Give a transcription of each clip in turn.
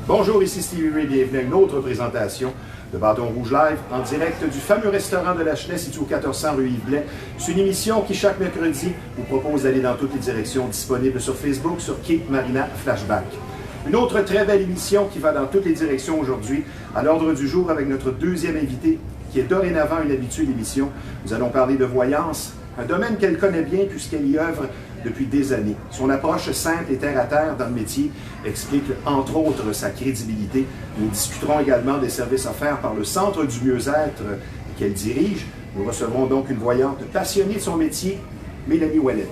Bonjour, ici Stevie Ray, bienvenue à une autre présentation de Bâton Rouge Live en direct du fameux restaurant de la Chenet situé au 1400 rue Yves-Blais. C'est une émission qui, chaque mercredi, vous propose d'aller dans toutes les directions disponibles sur Facebook, sur Cape Marina Flashback. Une autre très belle émission qui va dans toutes les directions aujourd'hui, à l'ordre du jour avec notre deuxième invité, qui est dorénavant une habituée de l'émission. Nous allons parler de voyance, un domaine qu'elle connaît bien puisqu'elle y œuvre depuis des années. Son approche simple et terre-à-terre dans le métier explique entre autres sa crédibilité. Nous discuterons également des services offerts par le Centre du mieux-être qu'elle dirige. Nous recevrons donc une voyante passionnée de son métier, Mélanie Ouellette.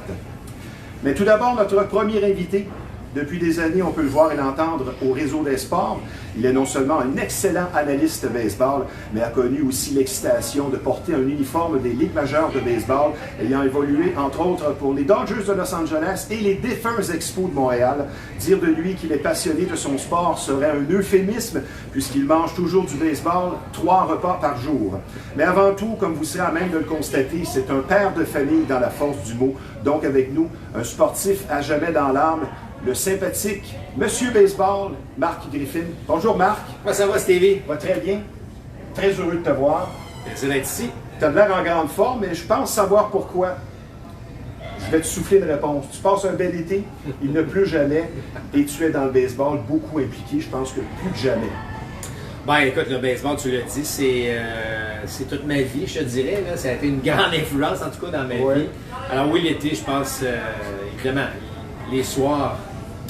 Mais tout d'abord, notre premier invité. Depuis des années, on peut le voir et l'entendre au réseau des sports. Il est non seulement un excellent analyste baseball, mais a connu aussi l'excitation de porter un uniforme des ligues majeures de baseball, ayant évolué entre autres pour les Dodgers de Los Angeles et les défunts Expos de Montréal. Dire de lui qu'il est passionné de son sport serait un euphémisme, puisqu'il mange toujours du baseball 3 repas par jour. Mais avant tout, comme vous serez à même de le constater, c'est un père de famille dans la force du mot. Donc avec nous, un sportif à jamais dans l'âme, le sympathique Monsieur Baseball, Marc Griffin. Bonjour Marc. Comment ça va, Stevie? Va très bien. Très heureux de te voir. Plaisir d'être ici. Tu as l'air en grande forme, mais je pense savoir pourquoi. Je vais te souffler une réponse. Tu passes un bel été, il ne pleut jamais, et tu es dans le baseball beaucoup impliqué, je pense que plus que jamais. Ben écoute, le baseball, tu l'as dit, c'est toute ma vie, je te dirais. Là. Ça a été une grande influence, en tout cas, dans ma vie. Alors oui, l'été, je pense, évidemment, les soirs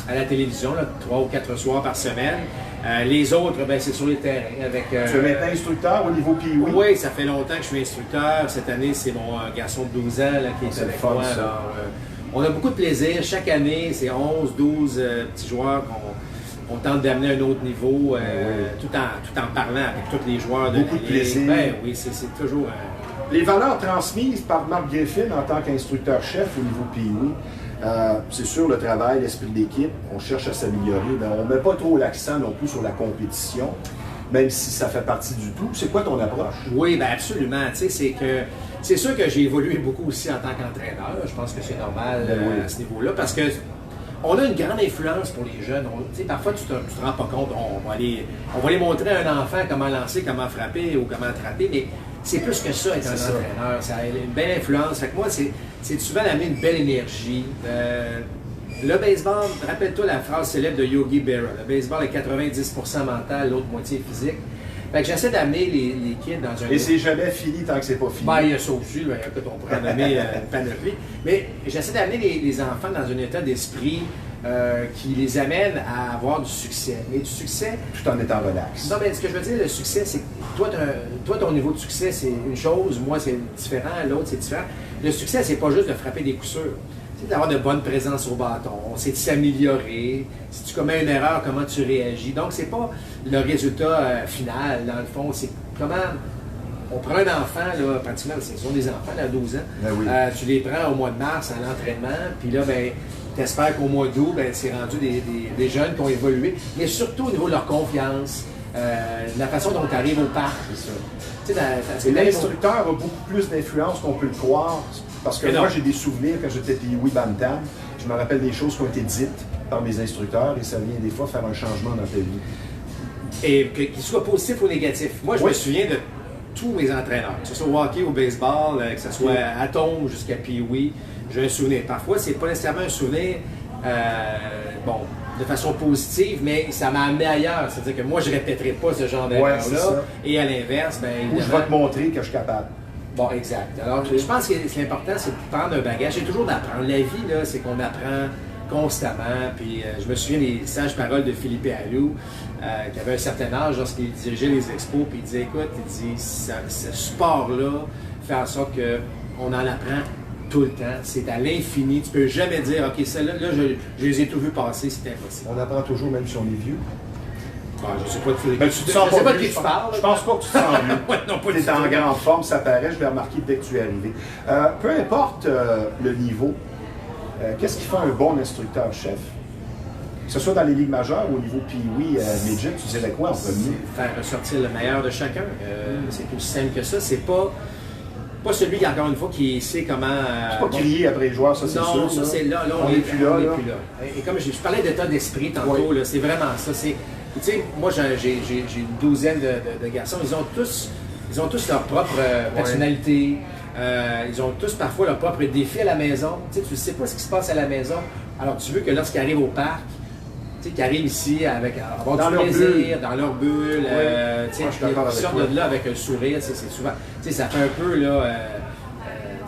à la télévision, là, 3 ou 4 soirs par semaine. Les autres, ben, c'est sur les terrains. Avec, tu es maintenant instructeur au niveau Pee-Wee? Oui, ça fait longtemps que je suis instructeur. Cette année, c'est mon garçon de 12 ans là, qui est avec moi. Alors, on a beaucoup de plaisir. Chaque année, c'est 11, 12 petits joueurs qu'on tente d'amener à un autre niveau, tout en parlant avec tous les joueurs de beaucoup de plaisir. Ben, oui, c'est toujours... Les valeurs transmises par Marc Griffin en tant qu'instructeur-chef au niveau Pee-Wee, c'est sûr, le travail, l'esprit d'équipe, on cherche à s'améliorer, mais on ne met pas trop l'accent non plus sur la compétition, même si ça fait partie du tout. C'est quoi ton approche? Oui, bien absolument. Tu sais, c'est sûr que j'ai évolué beaucoup aussi en tant qu'entraîneur. Je pense que c'est normal à ce niveau-là, parce que on a une grande influence pour les jeunes. Tu sais, parfois, tu te rends pas compte. On va aller montrer à un enfant comment lancer, comment frapper ou comment attraper, mais c'est plus que ça, être un entraîneur. Ça a une belle influence. Fait que moi, c'est souvent d'amener une belle énergie. Le baseball, rappelle-toi la phrase célèbre de Yogi Berra. Le baseball est 90% mental, l'autre moitié physique. Fait que j'essaie d'amener les kids dans un... Et c'est jamais fini tant que c'est pas fini. Ben, il y a ça aussi, là, on pourrait nommer une panoplie. Mais j'essaie d'amener les enfants dans un état d'esprit qui les amène à avoir du succès. Mais du succès... Tout en étant relax. Non, mais ce que je veux dire, le succès, c'est que toi, ton niveau de succès, c'est une chose, moi, c'est différent, l'autre, c'est différent. Le succès, c'est pas juste de frapper des coups sûrs. C'est d'avoir de bonnes présences au bâton, c'est de s'améliorer. Si tu commets une erreur, comment tu réagis. Donc, c'est pas le résultat final, dans le fond, c'est comment... On prend un enfant, là, pratiquement, ce sont des enfants, à 12 ans. Ben oui. Tu les prends au mois de mars à l'entraînement, puis là, ben, t'espères qu'au mois d'août, ben, c'est rendu des jeunes qui ont évolué, mais surtout au niveau de leur confiance, la façon dont tu arrives au parc. C'est ça. L'instructeur a beaucoup plus d'influence qu'on peut le croire, parce que moi, j'ai des souvenirs quand j'étais Pee-Wee Bantam. Je me rappelle des choses qui ont été dites par mes instructeurs, et ça vient des fois faire un changement dans ta vie. Et qu'il soit positif ou négatif. Moi, je me souviens de tous mes entraîneurs, que ce soit au hockey, au baseball, que ce soit à Tombe jusqu'à Pee-Wee, j'ai un souvenir. Parfois, c'est pas nécessairement un souvenir de façon positive, mais ça m'a amené ailleurs. C'est-à-dire que moi, je ne répéterai pas ce genre d'erreur-là. Et à l'inverse, bien évidemment... Ou je vais te montrer que je suis capable. Bon, exact. Alors, je pense que l'important, c'est de prendre un bagage. C'est toujours d'apprendre. La vie, là, c'est qu'on apprend constamment. Puis je me souviens des sages paroles de Philippe Alou, qui avait un certain âge lorsqu'il dirigeait les expos, puis il disait, écoute, ce sport-là fait en sorte qu'on en apprend tout le temps. C'est à l'infini. Tu peux jamais dire, OK, celle-là, je les ai tous vus passer, c'est impossible. On apprend toujours, même si on est vieux. Bon, je ne sais pas de ben, sais pas de qui tu parles. Je pense pas que tu te sens mieux. Non, pas tu es en grande forme, ça paraît, je l'ai remarqué dès que tu es arrivé. Peu importe le niveau, qu'est-ce qui fait un bon instructeur-chef? Que ce soit dans les ligues majeures ou au niveau Pee-Wee, Midget, tu dirais quoi en premier? Faire ressortir le meilleur de chacun. C'est aussi simple que ça. C'est pas celui, encore une fois, qui sait comment... c'est pas crier après les joueurs, ça c'est sûr. Non, ça c'est là. On n'est plus là. Et comme je parlais d'état d'esprit tantôt, c'est vraiment ça. Tu sais, moi, j'ai une douzaine de garçons. Ils ont tous leur propre personnalité. Ils ont tous parfois leur propre défi à la maison. Tu sais, tu ne sais pas ce qui se passe à la maison. Alors, tu veux que lorsqu'ils arrivent au parc, qui arrivent ici avec avoir du plaisir, dans leur bulle, ils sortent de là avec un sourire, c'est souvent, ça fait un peu, là,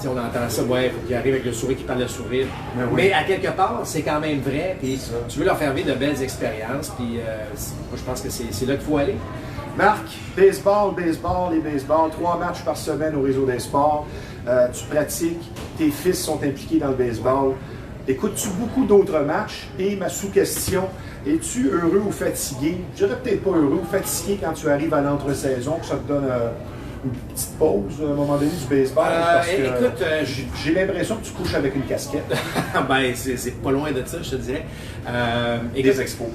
on entend ça, ouais, faut qu'ils arrivent avec le sourire, qu'ils parlent de sourire, mais à quelque part, c'est quand même vrai, puis tu veux leur faire vivre de belles expériences, puis moi, je pense que c'est là qu'il faut aller. Marc, baseball et baseball, 3 matchs par semaine au réseau des sports, tu pratiques, tes fils sont impliqués dans le baseball. Écoutes-tu beaucoup d'autres matchs? Et ma sous-question, es-tu heureux ou fatigué? Je dirais peut-être pas heureux ou fatigué quand tu arrives à l'entre-saison, que ça te donne une petite pause à un moment donné du baseball? Parce que écoute, j'ai l'impression que tu couches avec une casquette. Ben, c'est pas loin de ça, je te dirais. Des expos.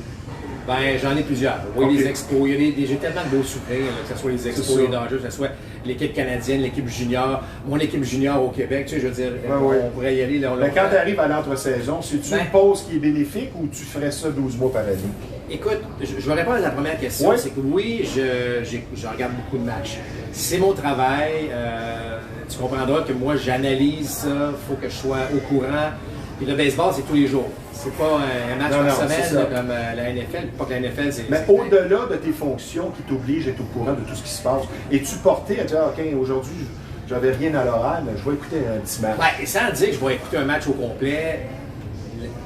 Ben, j'en ai plusieurs. Oui, les expos. J'ai tellement de beaux souvenirs, que ce soit les expos, les Dodgers, que ce soit l'équipe canadienne, l'équipe junior, mon équipe junior au Québec. Tu sais, je veux dire, on pourrait y aller. Là, mais quand tu arrives à l'entre-saison, c'est-tu une pause qui est bénéfique ou tu ferais ça 12 mois par année? Écoute, je vais répondre à la première question. C'est que oui, je regarde beaucoup de matchs. C'est mon travail. Tu comprendras que moi, j'analyse ça. Il faut que je sois au courant. Puis le baseball, c'est tous les jours. C'est pas un match par semaine comme la NFL. Pas que la NFL, c'est... Mais au-delà de tes fonctions qui t'obligent à être au courant de tout ce qui se passe, es-tu porté à dire, OK, aujourd'hui, j'avais rien à l'oral, je vais écouter un petit match? Ben, sans dire que je vais écouter un match au complet.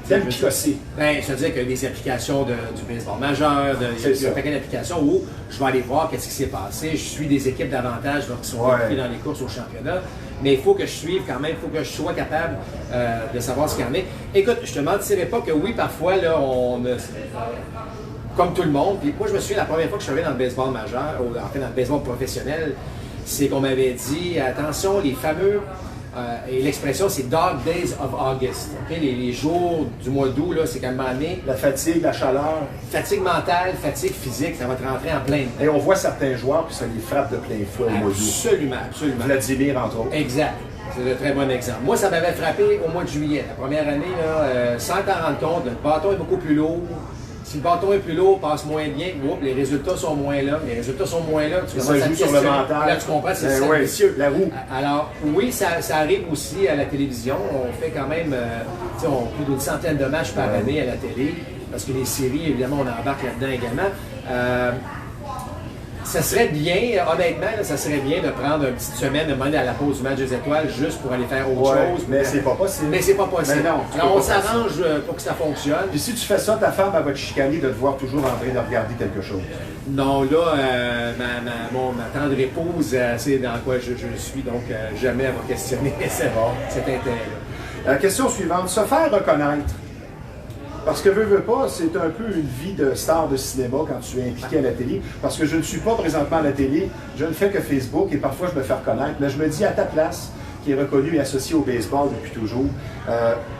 T'aimes picosser? Ben, je veux dire qu'il y a des applications du baseball majeur, il y a un paquet d'applications où je vais aller voir qu'est-ce qui s'est passé. Je suis des équipes davantage qui sont impliquées dans les courses au championnat. Mais il faut que je suive quand même, il faut que je sois capable de savoir ce qu'il y en est. Écoute, je te mentirais pas que oui, parfois, là, comme tout le monde, puis moi, je me souviens, la première fois que je suis arrivé dans le baseball majeur, ou en fait dans le baseball professionnel, c'est qu'on m'avait dit, attention, les fameux, et l'expression, c'est Dog Days of August. Okay? Les jours du mois d'août, là, c'est quand même année. La fatigue, la chaleur. Fatigue mentale, fatigue physique, ça va te rentrer en plein. Et on voit certains joueurs, puis ça les frappe de plein fouet au mois d'août. Absolument, absolument. Vladimir, entre autres. Exact. C'est un très bon exemple. Moi, ça m'avait frappé au mois de juillet. La première année, là, sans t'en rendre compte, le bâton est beaucoup plus lourd. Si le bâton est plus lourd, passe moins bien, les résultats sont moins là. Les résultats sont moins là, tu commences à joue sur le mental. Là, tu comprends, c'est vicieux. La roue. Alors, oui, ça arrive aussi à la télévision. On fait quand même plus d'une centaine de matchs par année à la télé, parce que les séries, évidemment, on embarque là-dedans également. Ça serait bien, honnêtement, là, ça serait bien de prendre une petite semaine, de demander à la pause du match des étoiles juste pour aller faire autre chose. Mais c'est pas possible. Mais c'est pas possible. Mais non, alors on s'arrange pour que ça fonctionne. Puis si tu fais ça, ta femme elle va te chicaner de te voir toujours en train de regarder quelque chose. Non, là, ma tendre épouse, c'est dans quoi je suis, donc jamais elle va questionner cet intérêt-là. Question suivante, se faire reconnaître. Parce que veux pas, c'est un peu une vie de star de cinéma quand tu es impliqué à la télé. Parce que je ne suis pas présentement à la télé, je ne fais que Facebook et parfois je me fais reconnaître. Mais je me dis à ta place, qui est reconnue et associée au baseball depuis toujours,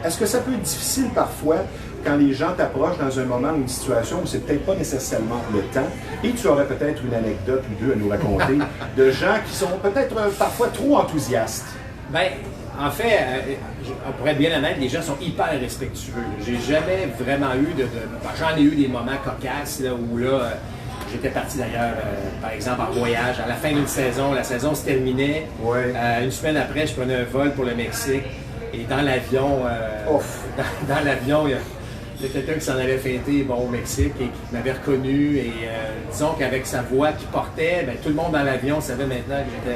est-ce que ça peut être difficile parfois quand les gens t'approchent dans un moment ou une situation où c'est peut-être pas nécessairement le temps et tu aurais peut-être une anecdote ou deux à nous raconter de gens qui sont peut-être parfois trop enthousiastes? Ben, en fait, pour être bien honnête, les gens sont hyper respectueux. J'ai jamais vraiment eu j'en ai eu des moments cocasses là, où là, j'étais parti d'ailleurs, par exemple, en voyage. À la fin d'une saison, la saison se terminait. Une semaine après, je prenais un vol pour le Mexique. Et dans l'avion, dans l'avion, il y a quelqu'un qui s'en avait fêté au Mexique et qui m'avait reconnu. Et disons qu'avec sa voix qu'il portait, ben, tout le monde dans l'avion savait maintenant que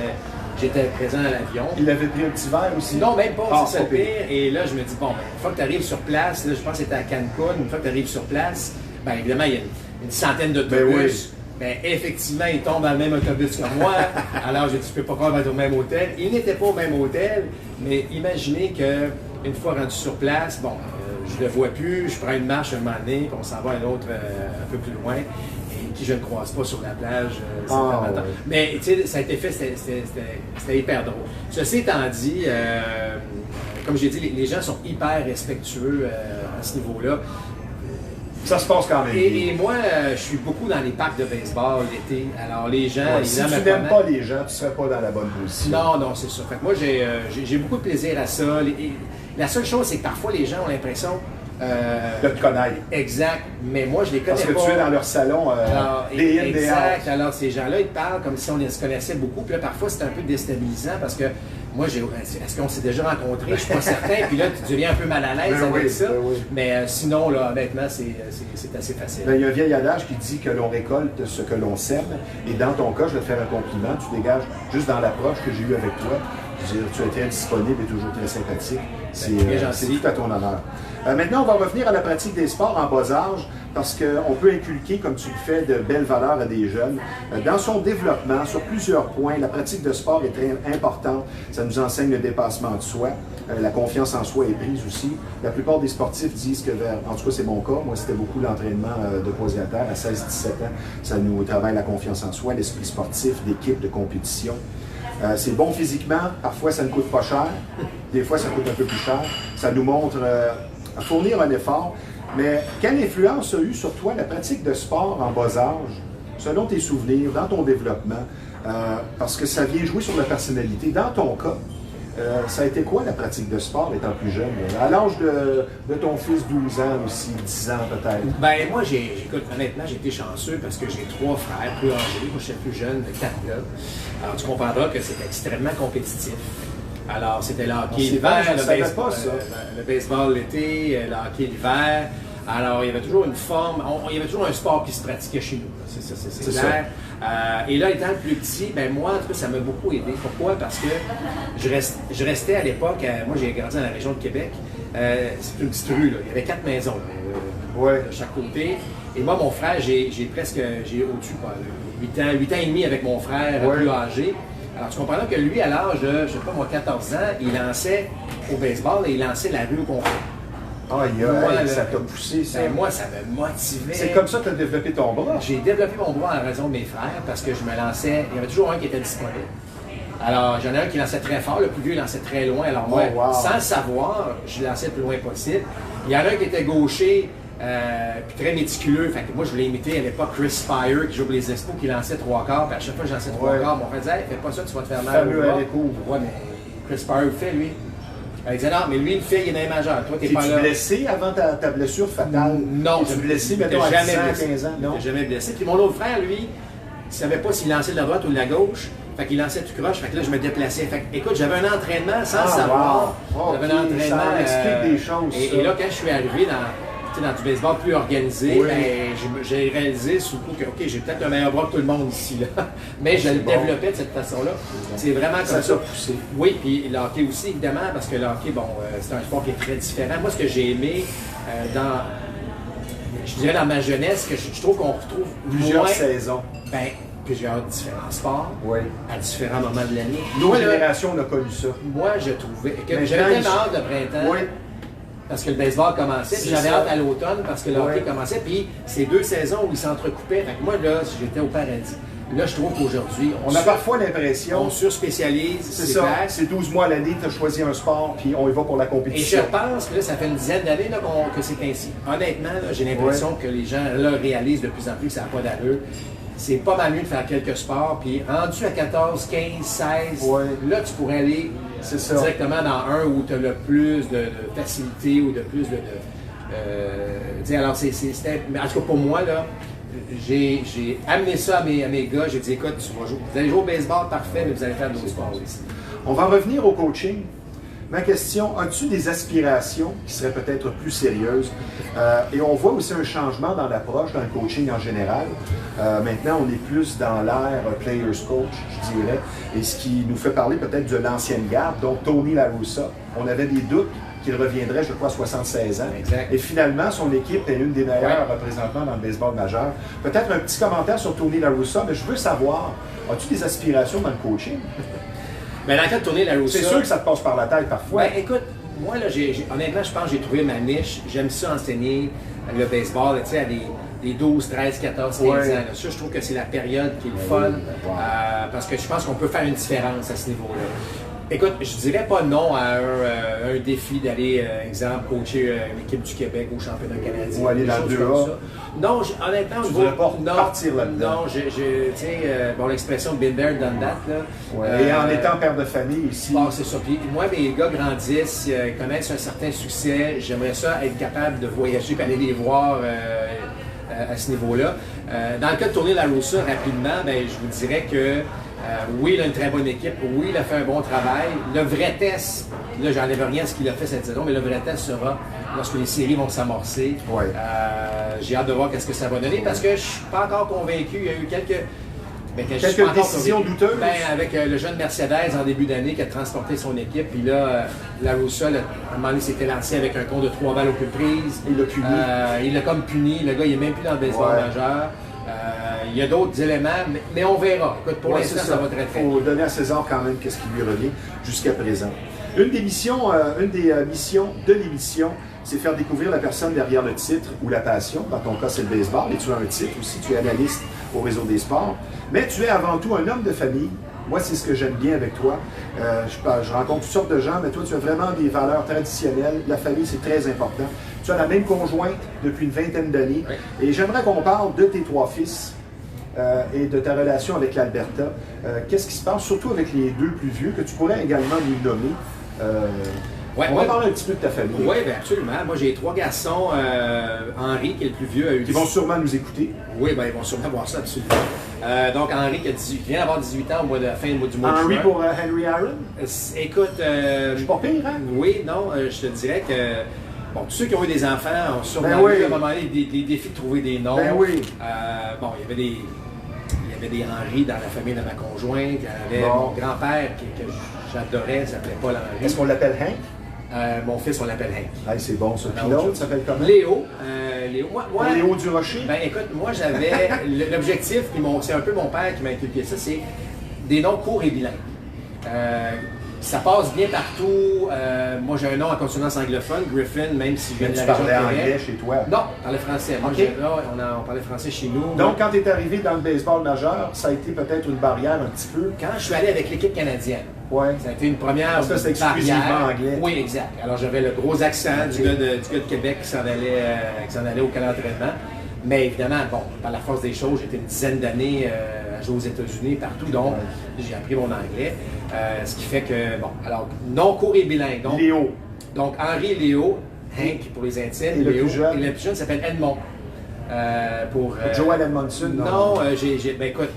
j'étais présent à l'avion. Il avait pris un petit verre aussi? Non, même pas, c'est ça le pire. Et là, je me dis, bon, une fois que tu arrives sur place, là, je pense que c'était à Cancun, une fois que tu arrives sur place, bien évidemment, il y a une centaine d'autobus. Ben, effectivement, il tombe dans le même autobus que moi. Alors, j'ai dit, je peux pas croire être au même hôtel. Il n'était pas au même hôtel, mais imaginez qu'une fois rendu sur place, bon, je le vois plus, je prends une marche un moment donné, puis on s'en va à un autre un peu plus loin. Qui je ne croise pas sur la plage. Mais tu sais, ça a été fait, c'était hyper drôle. Ceci étant dit, comme j'ai dit, les gens sont hyper respectueux à ce niveau-là. Ça se passe quand même. Et moi, je suis beaucoup dans les parcs de baseball l'été. Alors les gens, si tu n'aimes pas les gens, tu ne serais pas dans la bonne position. Non, c'est ça. Fait que moi, j'ai beaucoup de plaisir à ça. La seule chose, c'est que parfois les gens ont l'impression De te connaître. Exact, mais moi je les connais pas. Parce que tu es dans leur salon, des in, des out. Alors ces gens-là, ils parlent comme si on les connaissait beaucoup, puis là parfois c'est un peu déstabilisant parce que moi, est-ce qu'on s'est déjà rencontrés? Je ne suis pas certain, puis là tu deviens un peu mal à l'aise avec ça, mais sinon, là, honnêtement, c'est assez facile. Il y a un vieil adage qui dit que l'on récolte ce que l'on sème, et dans ton cas, je vais te faire un compliment, tu dégages juste dans l'approche que j'ai eue avec toi. Je veux dire, tu es très disponible et toujours très sympathique. C'est tout à ton honneur. Maintenant, on va revenir à la pratique des sports en bas âge parce qu'on peut inculquer, comme tu le fais, de belles valeurs à des jeunes. Dans son développement, sur plusieurs points, la pratique de sport est très importante. Ça nous enseigne le dépassement de soi. La confiance en soi est prise aussi. La plupart des sportifs disent que, en tout cas c'est mon cas, moi c'était beaucoup l'entraînement de poids à terre à 16-17 ans. Ça nous travaille la confiance en soi, l'esprit sportif, d'équipe, de compétition. C'est bon physiquement, parfois ça ne coûte pas cher, des fois ça coûte un peu plus cher. Ça nous montre à fournir un effort. Mais quelle influence a eu sur toi la pratique de sport en bas âge, selon tes souvenirs, dans ton développement? Parce que ça vient jouer sur la personnalité. Dans ton cas, ça a été quoi la pratique de sport étant plus jeune? À l'âge de ton fils, 12 ans aussi, 10 ans peut-être? Ben moi, écoute, honnêtement, j'ai été chanceux parce que j'ai 3 frères plus âgés. Moi, j'étais plus jeune, de 4 gars. Alors, tu comprendras que c'était extrêmement compétitif. Alors, c'était le hockey l'hiver, le baseball l'été, le hockey l'hiver. Alors, il y avait toujours une forme, il y avait toujours un sport qui se pratiquait chez nous. C'est clair. Et là, étant plus petit, ben moi, en tout cas, ça m'a beaucoup aidé. Pourquoi? Parce que je restais à l'époque, moi j'ai grandi dans la région de Québec, c'est une petite rue, là. Il y avait 4 maisons de chaque côté. Et moi, mon frère, j'ai au-dessus, 8 ans et demi avec mon frère plus âgé. Alors, tu comprends que lui, à l'âge de, je sais pas moi, 14 ans, il lançait au baseball et il lançait la rue au complet. Ça t'a poussé, ça. Ben, moi, ça me motivait. C'est comme ça que tu as développé ton bras? J'ai développé mon bras en raison de mes frères parce que je me lançais, il y avait toujours un qui était disponible. Alors, j'en ai un qui lançait très fort, le plus vieux lançait très loin. Alors moi, sans le savoir, je lançais le plus loin possible. Il y en a un qui était gaucher, puis très méticuleux. Fait que moi, je voulais imiter à l'époque Chris Spire, qui joue pour les Expos, qui lançait 3 quarts. Puis à chaque fois que je lançais 3 quarts, mon frère disait hey, fais pas ça, tu vas te faire mal. Ouais, mais Chris Spire le fait, lui. Il disait non, mais lui, il fait, il est dans les majeurs. Toi, t'es pas là. Tu blessé avant ta blessure fatale? Non, je me blessé, mettons, à 10 ans, 15 ans. Non, jamais blessé. Puis mon autre frère, lui, il savait pas s'il lançait de la droite ou de la gauche. Fait qu'il lançait tout croche, fait que là, je me déplaçais. Fait que, écoute, j'avais un entraînement sans savoir. J'avais un entraînement. Ça explique des choses. Et là, quand je suis arrivé dans du baseball plus organisé, ben, j'ai réalisé sous le coup que, OK, j'ai peut-être un meilleur bras que tout le monde ici, là. Mais je le développais de cette façon-là. C'est vraiment comme ça. Poussé. Oui, puis le hockey aussi, évidemment, parce que le hockey, bon, c'est un sport qui est très différent. Moi, ce que j'ai aimé je dirais dans ma jeunesse, que je trouve qu'on retrouve plusieurs saisons. Ben, plusieurs différents sports, à différents moments de l'année. Nos générations, on a connu ça. Moi, je trouvais que j'avais tellement hâte de printemps. Parce que le baseball commençait, puis j'avais hâte à l'automne parce que le hockey commençait, puis c'est 2 saisons où ils s'entrecoupaient. Fait que moi, là, j'étais au paradis. Là, je trouve qu'aujourd'hui, on a parfois l'impression. On surspécialise. C'est ça. C'est 12 mois à l'année, tu as choisi un sport, puis on y va pour la compétition. Et je pense que là, ça fait une dizaine d'années que c'est ainsi. Honnêtement, j'ai l'impression que les gens là, réalisent de plus en plus que ça n'a pas d'allure. C'est pas mal mieux de faire quelques sports, puis rendu à 14, 15, 16, là, tu pourrais aller directement dans un où tu as le plus de facilité ou de plus de alors, c'était. En tout cas, pour moi, là, j'ai amené ça à mes gars. J'ai dit, écoute, vous allez jouer au baseball, parfait, mais vous allez faire d'autres sports aussi. On va revenir au coaching. Ma question, as-tu des aspirations qui seraient peut-être plus sérieuses? Et on voit aussi un changement dans l'approche, dans le coaching en général. Maintenant, on est plus dans l'ère players coach, je dirais. Et ce qui nous fait parler peut-être de l'ancienne garde, donc Tony La Russa. On avait des doutes qu'il reviendrait, je crois, à 76 ans. Exact. Et finalement, son équipe est une des meilleures représentantes dans le baseball majeur. Peut-être un petit commentaire sur Tony La Russa, mais je veux savoir, as-tu des aspirations dans le coaching? Mais dans le cas de Tony La Russa, c'est sûr que ça te passe par la tête parfois. Ben, écoute, moi, là, honnêtement, je pense que j'ai trouvé ma niche. J'aime ça enseigner le baseball, tu sais, à des 12, 13, 14, 15 ans. Là. Ça, je trouve que c'est la période qui est le fun, parce que je pense qu'on peut faire une différence à ce niveau-là. Écoute, je dirais pas non à un défi d'aller, exemple, coacher l'équipe du Québec au championnat canadien. Ou aller dans le 2A. Non, honnêtement, tu voudrais pas partir là-dedans. Non, tu sais, bon, l'expression been there, done that, là. Ouais, et en étant père de famille aussi. Bon, c'est ça. Puis moi, mes gars grandissent, ils connaissent un certain succès. J'aimerais ça être capable de voyager et aller les voir à ce niveau-là. Dans le cas de tourner la Rosa rapidement, ben, je vous dirais que oui, il a une très bonne équipe. Oui, il a fait un bon travail. Le vrai test, là, j'enlève rien à ce qu'il a fait cette saison, mais le vrai test sera lorsque les séries vont s'amorcer. Ouais. J'ai hâte de voir qu'est-ce que ça va donner parce que je ne suis pas encore convaincu. Il y a eu quelques décisions douteuses. Ben, avec le jeune Mercedes en début d'année qui a transporté son équipe. Puis là, la Rosa, à un moment donné, s'était lancé avec un compte de 3 balles au plus prise. Il l'a puni. Il l'a comme puni. Le gars, il n'est même plus dans le baseball majeur. Il y a d'autres éléments, mais on verra. Écoute, pour l'instant, ça va très très bien. Il faut donner à César quand même qu'est-ce qui lui revient jusqu'à présent. Une des missions de l'émission, c'est faire découvrir la personne derrière le titre ou la passion. Dans ton cas, c'est le baseball. Et tu as un titre aussi, tu es analyste au Réseau des sports. Mais tu es avant tout un homme de famille. Moi, c'est ce que j'aime bien avec toi. Je rencontre toutes sortes de gens, mais toi, tu as vraiment des valeurs traditionnelles. La famille, c'est très important. Tu as la même conjointe depuis une vingtaine d'années. Oui. Et j'aimerais qu'on parle de tes 3 fils et de ta relation avec l'Alberta. Qu'est-ce qui se passe, surtout avec les 2 plus vieux, que tu pourrais également nous nommer? On va parler un petit peu de ta famille. Oui, bien absolument. Moi, j'ai 3 garçons. Henri, qui est le plus vieux, a eu... Qui vont sûrement nous écouter. Oui, bien, ils vont sûrement voir ça, absolument. Donc, Henri, qui vient d'avoir 18 ans au mois de fin du mois de juin. Henri pour Henry Aaron? Écoute... je suis pas pire, hein? Oui, non, je te dirais que... Bon, tous ceux qui ont eu des enfants ont sûrement eu à un moment donné des défis de trouver des noms. Ben oui. Bon, il y avait des Henri dans la famille de ma conjointe. Il y avait mon grand-père que j'adorais, s'appelait Paul Henri. Est-ce qu'on l'appelle Hank? Mon fils, on l'appelle Hank. Ah, c'est bon ça. Puis l'autre s'appelle comment? Léo. Léo. Moi, Léo Durocher? Ben écoute, moi j'avais l'objectif, puis c'est un peu mon père qui m'a inculqué ça, c'est des noms courts et bilingues. Ça passe bien partout. Moi, j'ai un nom en consonance anglophone, Griffin, même si je viens de la région de Québec. Anglais chez toi? Non, on parlait français. Moi, okay. On parlait français chez nous. Donc, quand tu es arrivé dans le baseball majeur, ça a été peut-être une barrière un petit peu? Quand je suis allé avec l'équipe canadienne, ouais. ça a été une première parce que c'est exclusivement anglais. Oui, exact. Alors, j'avais le gros accent du gars de Québec qui s'en allait au camp d'entraînement. Mais évidemment, bon, par la force des choses, j'étais une dizaine d'années à jouer aux États-Unis, partout, donc j'ai appris mon anglais. Ce qui fait que, bon, alors, non court et bilingue. Donc, Léo. Donc, Henri et Léo, Hank pour les intimes, et Léo. Le plus jeune. Et le plus jeune s'appelle Edmond. Joel Edmondson? Non, ben écoute,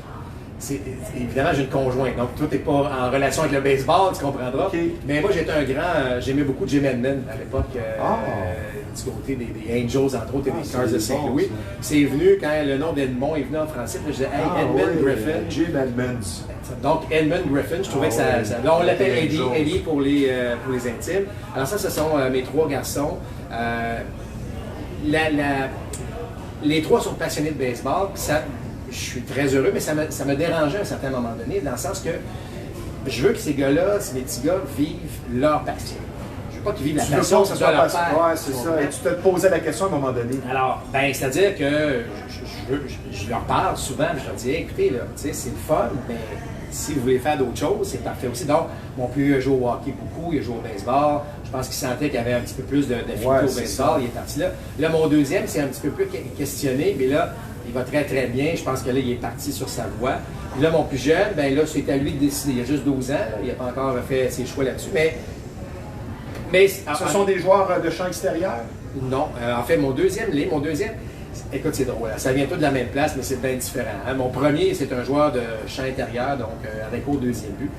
évidemment, j'ai une conjointe, donc tout n'est pas en relation avec le baseball, tu comprendras. Okay. Mais moi, j'étais un grand, j'aimais beaucoup Jim Edmond à l'époque, du côté des Angels, entre autres, et des Stars de Saint-Louis. C'est venu quand le nom d'Edmond est venu en français, puis je disais, hey, Edmond Griffin. Jim Edmonds. Donc, Edmond Griffin, je trouvais que ça. Là, on l'appelle Eddie pour les intimes. Alors, ça, ce sont mes 3 garçons. Les 3 sont passionnés de baseball, puis ça. Je suis très heureux, mais ça me dérangeait à un certain moment donné, dans le sens que je veux que ces gars-là, ces petits gars, vivent leur passion. Je veux pas qu'ils vivent la passion, que ce soit leur père. Ouais, c'est ça. Et tu te posais la question à un moment donné. Alors, ben, c'est-à-dire que je leur parle souvent, je leur dis, hey, écoutez, là, c'est le fun, mais si vous voulez faire d'autres choses, c'est parfait aussi. Donc, mon plus vieux a joué au hockey beaucoup, il a joué au baseball. Je pense qu'il sentait qu'il y avait un petit peu plus d'affinité au baseball, il est parti là. Là, mon deuxième, c'est un petit peu plus questionné, mais là, il va très très bien. Je pense que là, il est parti sur sa voie. Puis là, mon plus jeune, ben là, c'est à lui de décider. Il a juste 12 ans, là, il n'a pas encore fait ses choix là-dessus. Mais ce sont des joueurs de champ extérieur? Non. En fait, mon deuxième, écoute, c'est drôle. Ça vient tout de la même place, mais c'est bien différent. Hein? Mon premier, c'est un joueur de champ intérieur, donc avec au deuxième but.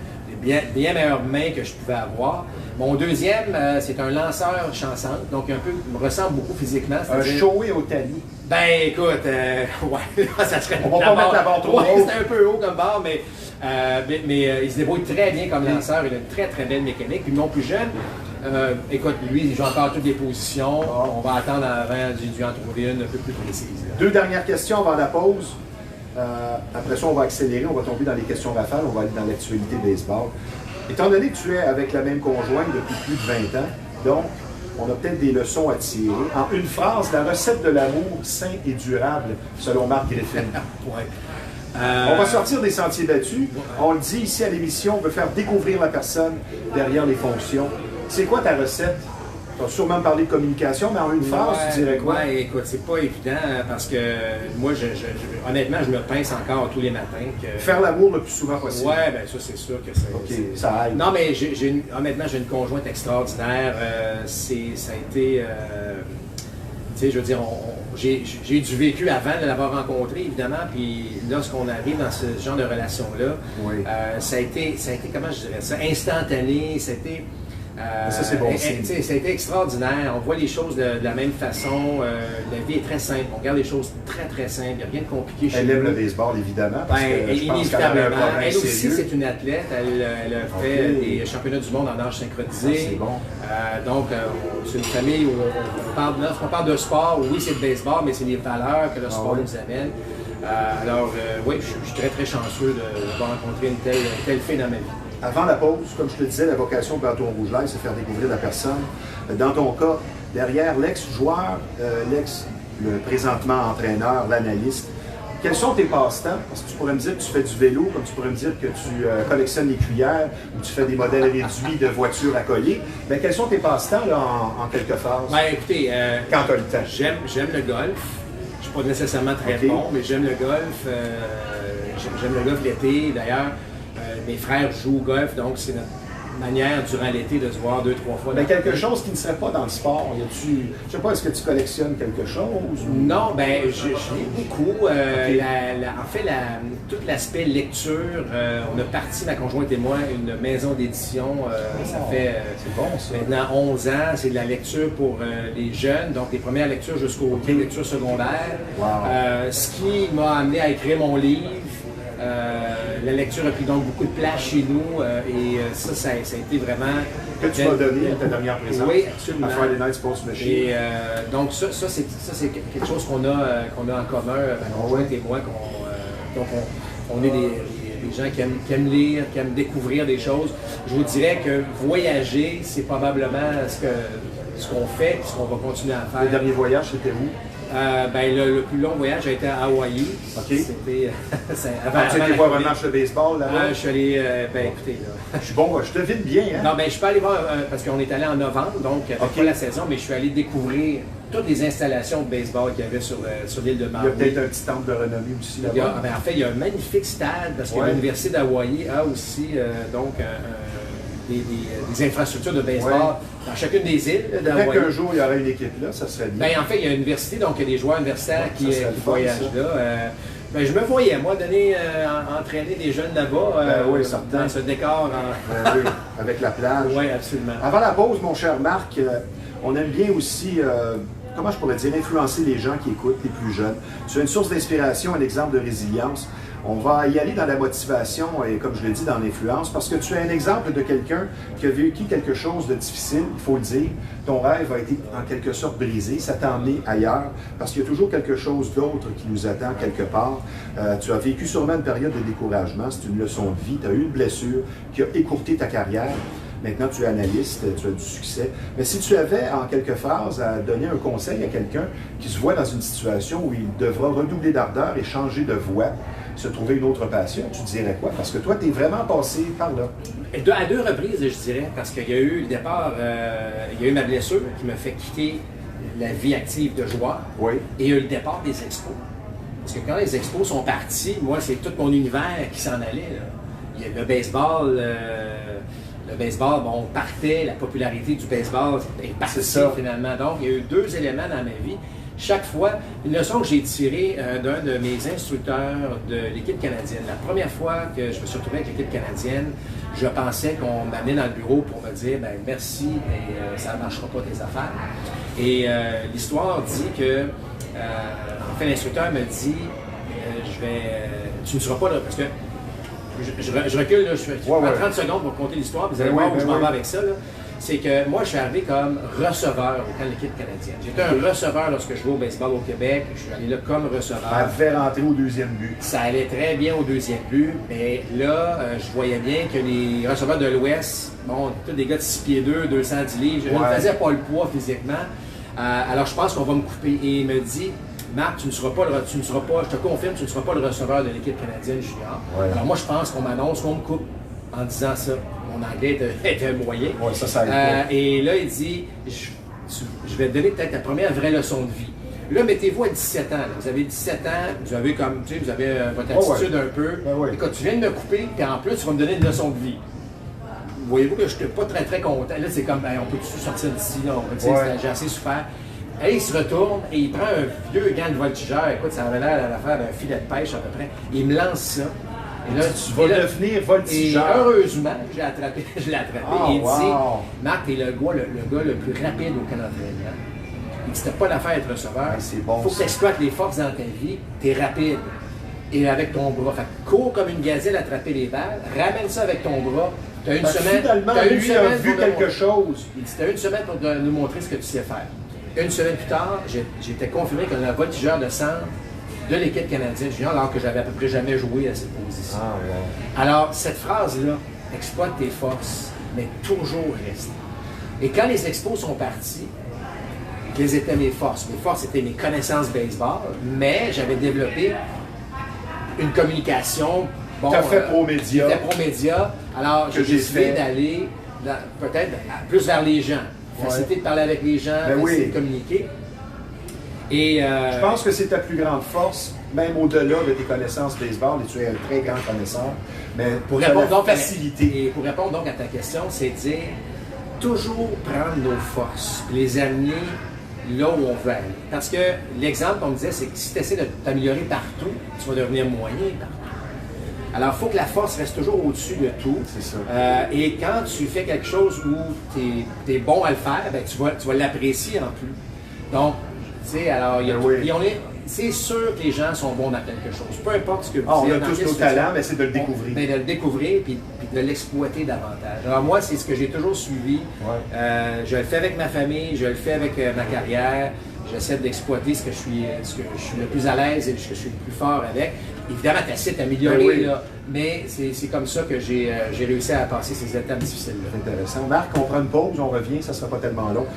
Bien meilleures mains que je pouvais avoir. Mon deuxième, c'est un lanceur chançante, donc un peu, me ressemble beaucoup physiquement. Un Shohei Ohtani. Ben écoute, ouais, ça serait... On va pas mettre la barre trop haut. C'est un peu haut comme barre, mais il se débrouille très bien comme lanceur. Il a une très très belle mécanique. Puis mon plus jeune, écoute, lui, il joue encore toutes les positions. On va attendre avant d'y en trouver une un peu plus précise. Là. 2 dernières questions avant la pause. Après ça, on va accélérer, on va tomber dans les questions rafales, on va aller dans l'actualité baseball. Étant donné que tu es avec la même conjointe depuis plus de 20 ans, donc on a peut-être des leçons à tirer. En une phrase, la recette de l'amour sain et durable, selon Marc Griffin. Ouais. On va sortir des sentiers battus. On le dit ici à l'émission, on veut faire découvrir la personne derrière les fonctions. C'est quoi ta recette? Tu as sûrement parlé de communication, mais en une phrase, tu dirais quoi? Oui, écoute, c'est pas évident parce que moi, honnêtement, je me pince encore tous les matins. Faire l'amour le plus souvent possible. Oui, bien ça, c'est sûr que c'est... ça aide. Non, mais honnêtement, j'ai une conjointe extraordinaire. Ça a été... tu sais, je veux dire, j'ai eu du vécu avant de l'avoir rencontré, évidemment, puis lorsqu'on arrive dans ce genre de relation-là, ça a été, comment je dirais ça, instantané, c'était... ça, c'est bon signe. Ça a été extraordinaire. On voit les choses de la même façon. La vie est très simple. On regarde les choses très, très simples. Il n'y a rien de compliqué chez nous. Elle aime le baseball, évidemment. Parce que je pense inévitablement. Elle aussi, c'est une athlète. Elle a fait des championnats du monde en nage synchronisé. C'est bon. Donc, c'est une famille où lorsqu'on parle de sport, oui, c'est le baseball, mais c'est les valeurs que le sport nous amène. Alors, oui, je suis très, très chanceux d'avoir rencontré une telle fille dans ma vie. Avant la pause, comme je te disais, la vocation de Bâton Rouge Live, c'est faire découvrir la personne. Dans ton cas, derrière l'ex-joueur, le présentement entraîneur, l'analyste, quels sont tes passe-temps? Parce que tu pourrais me dire que tu fais du vélo, comme tu pourrais me dire que tu collectionnes les cuillères ou tu fais des modèles réduits de voitures à coller. Mais quels sont tes passe-temps là, en quelques phrases? Ben, écoutez, quand tu as le temps. J'aime le golf. Je ne suis pas nécessairement très bon, mais j'aime le golf. J'aime le golf l'été. D'ailleurs, mes frères jouent au golf, donc c'est notre manière durant l'été de se voir 2-3 fois. Mais quelque chose qui ne serait pas dans le sport, je sais pas, est-ce que tu collectionnes quelque chose? Non, ben je lis beaucoup. En fait, tout l'aspect lecture, on a parti, ma conjointe et moi, une maison d'édition. Ça fait maintenant 11 ans. C'est de la lecture pour les jeunes, donc les premières lectures jusqu'aux lectures secondaires. Wow. Ce qui m'a amené à écrire mon livre. La lecture a pris donc beaucoup de place chez nous et ça a été vraiment... Que tu m'as donné à ta dernière présence. Oui, absolument. À Friday Night Sports Machine. Et donc ça c'est quelque chose qu'on a en commun, ma conjointe et moi. Donc on est des gens qui aiment lire, qui aiment découvrir des choses. Je vous dirais que voyager, c'est probablement ce qu'on fait et ce qu'on va continuer à faire. Le dernier voyage, c'était où? Le plus long voyage a été à Hawaï. OK. C'était... tu étais voir un match de baseball là-bas? Je suis allé... écoutez, là... Je suis bon, je te vide bien, hein? Non, je suis pas allé voir... parce qu'on est allé en novembre, donc pas la saison, mais je suis allé découvrir toutes les installations de baseball qu'il y avait sur l'île de Maui. Il y a peut-être un petit temple de renommée aussi là-bas. En fait, il y a un magnifique stade, parce que l'Université d'Hawaï a aussi des infrastructures de baseball dans chacune des îles d'Hawaï. Peut-être qu'un jour, il y aurait une équipe là, ça serait bien. En fait, il y a une université, donc il y a des joueurs universitaires qui voyagent là. Je me voyais, moi, entraîner des jeunes là-bas, dans ce décor. Oui, avec la plage. Oui, absolument. Avant la pause, mon cher Marc, on aime bien aussi, comment je pourrais dire, influencer les gens qui écoutent, les plus jeunes. Tu as une source d'inspiration, un exemple de résilience. On va y aller dans la motivation et, comme je l'ai dit, dans l'influence, parce que tu es un exemple de quelqu'un qui a vécu quelque chose de difficile, il faut le dire. Ton rêve a été en quelque sorte brisé, ça t'a emmené ailleurs, parce qu'il y a toujours quelque chose d'autre qui nous attend quelque part. Tu as vécu sûrement une période de découragement, c'est une leçon de vie, tu as eu une blessure qui a écourté ta carrière. Maintenant, tu es analyste, tu as du succès. Mais si tu avais, en quelques phrases, à donner un conseil à quelqu'un qui se voit dans une situation où il devra redoubler d'ardeur et changer de voie, se trouver une autre passion, tu dirais quoi? Parce que toi, tu es vraiment passé par là. À 2 reprises, je dirais, parce qu'il y a eu le départ, il y a eu ma blessure qui m'a fait quitter la vie active de joueur. Oui. Et il y a eu le départ des expos. Parce que quand les expos sont partis, moi, c'est tout mon univers qui s'en allait. Là. Il y a le baseball... Le baseball, partait, la popularité du baseball est partie finalement. Donc, il y a eu 2 éléments dans ma vie. Chaque fois, une leçon que j'ai tirée d'un de mes instructeurs de l'équipe canadienne. La première fois que je me suis retrouvé avec l'équipe canadienne, je pensais qu'on m'amenait dans le bureau pour me dire merci, mais ça ne marchera pas tes affaires. Et l'histoire dit que, en fait, l'instructeur me dit tu ne seras pas là, parce que je recule, là, je prends 30 secondes pour compter l'histoire, vous allez voir où je m'en vais avec ça. C'est que moi, je suis arrivé comme receveur au camp de l'équipe canadienne. J'étais un receveur lorsque je jouais au baseball au Québec. Je suis allé là comme receveur. Ça devait rentrer au 2e but. Ça allait très bien au 2e but, mais là, je voyais bien que les receveurs de l'Ouest, tous des gars de 6 pieds 2, 210 livres, je ne faisais pas le poids physiquement. Alors, je pense qu'on va me couper. Et il me dit, Marc, tu ne seras pas, je te confirme, tu ne seras pas le receveur de l'équipe canadienne junior. Ouais. Alors moi, je pense qu'on m'annonce qu'on me coupe en disant ça. Mon anglais était moyen. Ouais, ça aide. Et là, il dit, je vais te donner peut-être ta première vraie leçon de vie. Là, mettez-vous à 17 ans. Là. Vous avez 17 ans, vous avez comme, tu sais, vous avez votre attitude un peu. Ouais. Et quand tu viens de me couper, puis en plus, tu vas me donner une leçon de vie. Voyez-vous que je n'étais pas très, très content. Là, c'est comme, on peut-tu sortir d'ici? Là, j'ai assez souffert. Et il se retourne et il prend un vieux gant de voltigeur. Écoute, ça avait l'air à l'affaire d'un filet de pêche à peu près. Il me lance ça. Et là, tu vas devenir voltigeur. Et heureusement, je l'ai attrapé. Et il dit, Marc, t'es le gars le plus rapide au camp d'entraînement. Il dit, c'était pas l'affaire d'être receveur. C'est bon. Faut que tu exploites les forces dans ta vie. T'es rapide. Et avec ton bras. Fait que cours comme une gazelle, attraper les balles. Ramène ça avec ton bras. T'as une semaine. Finalement, lui a vu quelque chose. Il dit, t'as une semaine pour nous montrer ce que tu sais faire. Une semaine plus tard, j'étais confirmé comme le voltigeur de centre de l'équipe canadienne junior, alors que j'avais à peu près jamais joué à cette position. Alors, cette phrase-là, exploite tes forces, mais toujours reste. Et quand les expos sont partis, quelles étaient mes forces? Mes forces étaient mes connaissances baseball, mais j'avais développé une communication. Bon, tu as fait pro-média. J'étais pro-média, alors j'ai décidé d'aller peut-être plus vers les gens. Facilité de parler avec les gens, facilité de communiquer. Et je pense que c'est ta plus grande force, même au-delà de tes connaissances baseball, et tu es un très grand connaisseur, mais pour répondre donc facilité. Et pour répondre donc à ta question, c'est dire toujours prendre nos forces, les amener là où on veut aller. Parce que l'exemple qu'on me disait, c'est que si tu essaies de t'améliorer partout, tu vas devenir moyen partout. Alors, il faut que la force reste toujours au-dessus de tout. C'est ça. Et quand tu fais quelque chose où tu es bon à le faire, ben, tu vas l'apprécier en plus. Donc, tu sais, alors, c'est sûr que les gens sont bons dans quelque chose. Peu importe ce que vous on a tous nos talents, mais c'est de le découvrir. Mais de le découvrir puis de l'exploiter davantage. Alors, moi, c'est ce que j'ai toujours suivi. Je le fais avec ma famille, je le fais avec ma carrière. J'essaie d'exploiter ce que je suis le plus à l'aise et ce que je suis le plus fort avec. Évidemment, tu essaies d'améliorer, là, mais c'est comme ça que j'ai réussi à passer ces étapes difficiles-là. C'est intéressant. Marc, on prend une pause, on revient, ça ne sera pas tellement long.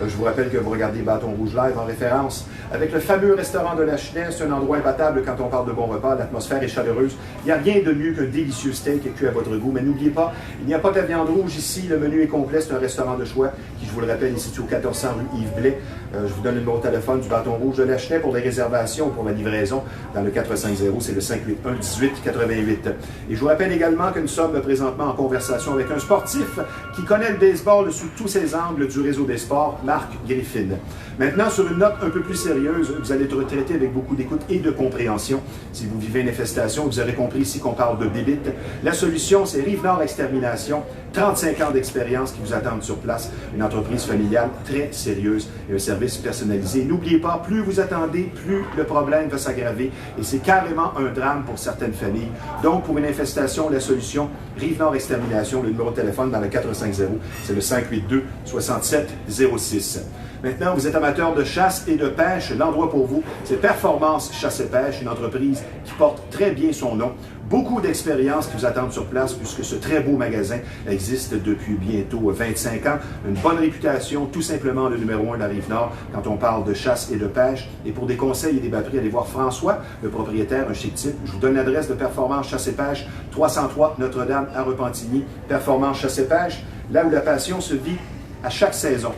Je vous rappelle que vous regardez Bâton Rouge Live en référence avec le fameux restaurant de la Chenais. C'est un endroit imbattable quand on parle de bon repas. L'atmosphère est chaleureuse. Il n'y a rien de mieux qu'un délicieux steak cuit à votre goût. Mais n'oubliez pas, il n'y a pas de viande rouge ici. Le menu est complet. C'est un restaurant de choix qui, je vous le rappelle, est situé au 1400 rue Yves Blais. Je vous donne le numéro de téléphone du Bâton Rouge de la Chenais pour les réservations ou pour la livraison dans le 450. C'est le 581-1888. Et je vous rappelle également que nous sommes présentement en conversation avec un sportif qui connaît le baseball sous tous ses angles du réseau des sports, Marc Griffin. Maintenant, sur une note un peu plus sérieuse, vous allez être traité avec beaucoup d'écoute et de compréhension. Si vous vivez une infestation, vous aurez compris ici qu'on parle de bébite. La solution, c'est Rive-Nord Extermination. 35 ans d'expérience qui vous attendent sur place. Une entreprise familiale très sérieuse et un service personnalisé. N'oubliez pas, plus vous attendez, plus le problème va s'aggraver. Et c'est carrément un drame pour certaines familles. Donc, pour une infestation, la solution, Rive-Nord Extermination, le numéro de téléphone dans le 450, c'est le 582-6706. Maintenant, vous êtes amateur de chasse et de pêche. L'endroit pour vous, c'est Performance Chasse et Pêche, une entreprise qui porte très bien son nom. Beaucoup d'expériences qui vous attendent sur place puisque ce très beau magasin existe depuis bientôt 25 ans. Une bonne réputation, tout simplement le numéro 1 de la Rive-Nord quand on parle de chasse et de pêche. Et pour des conseils et des batteries, allez voir François, le propriétaire, un chic type. Je vous donne l'adresse de Performance Chasse et Pêche, 303 Notre-Dame à Repentigny. Performance Chasse et Pêche, là où la passion se vit à chaque saison.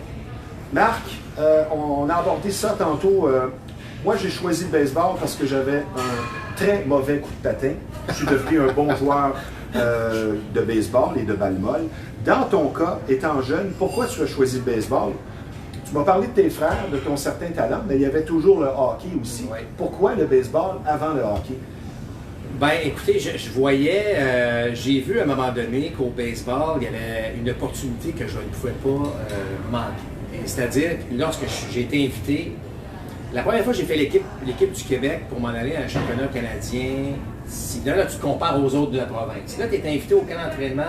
Marc, on a abordé ça tantôt. Moi, j'ai choisi le baseball parce que j'avais un très mauvais coup de patin. Je suis devenu un bon joueur de baseball et de balle molle. Dans ton cas, étant jeune, pourquoi tu as choisi le baseball? Tu m'as parlé de tes frères, de ton certain talent, mais il y avait toujours le hockey aussi. Oui. Pourquoi le baseball avant le hockey? Ben, écoutez, je voyais, j'ai vu à un moment donné qu'au baseball, il y avait une opportunité que je ne pouvais pas manquer. C'est-à-dire, lorsque j'ai été invité, la première fois que j'ai fait l'équipe du Québec pour m'en aller à un championnat canadien, là, tu te compares aux autres de la province. Là, tu es invité au camp d'entraînement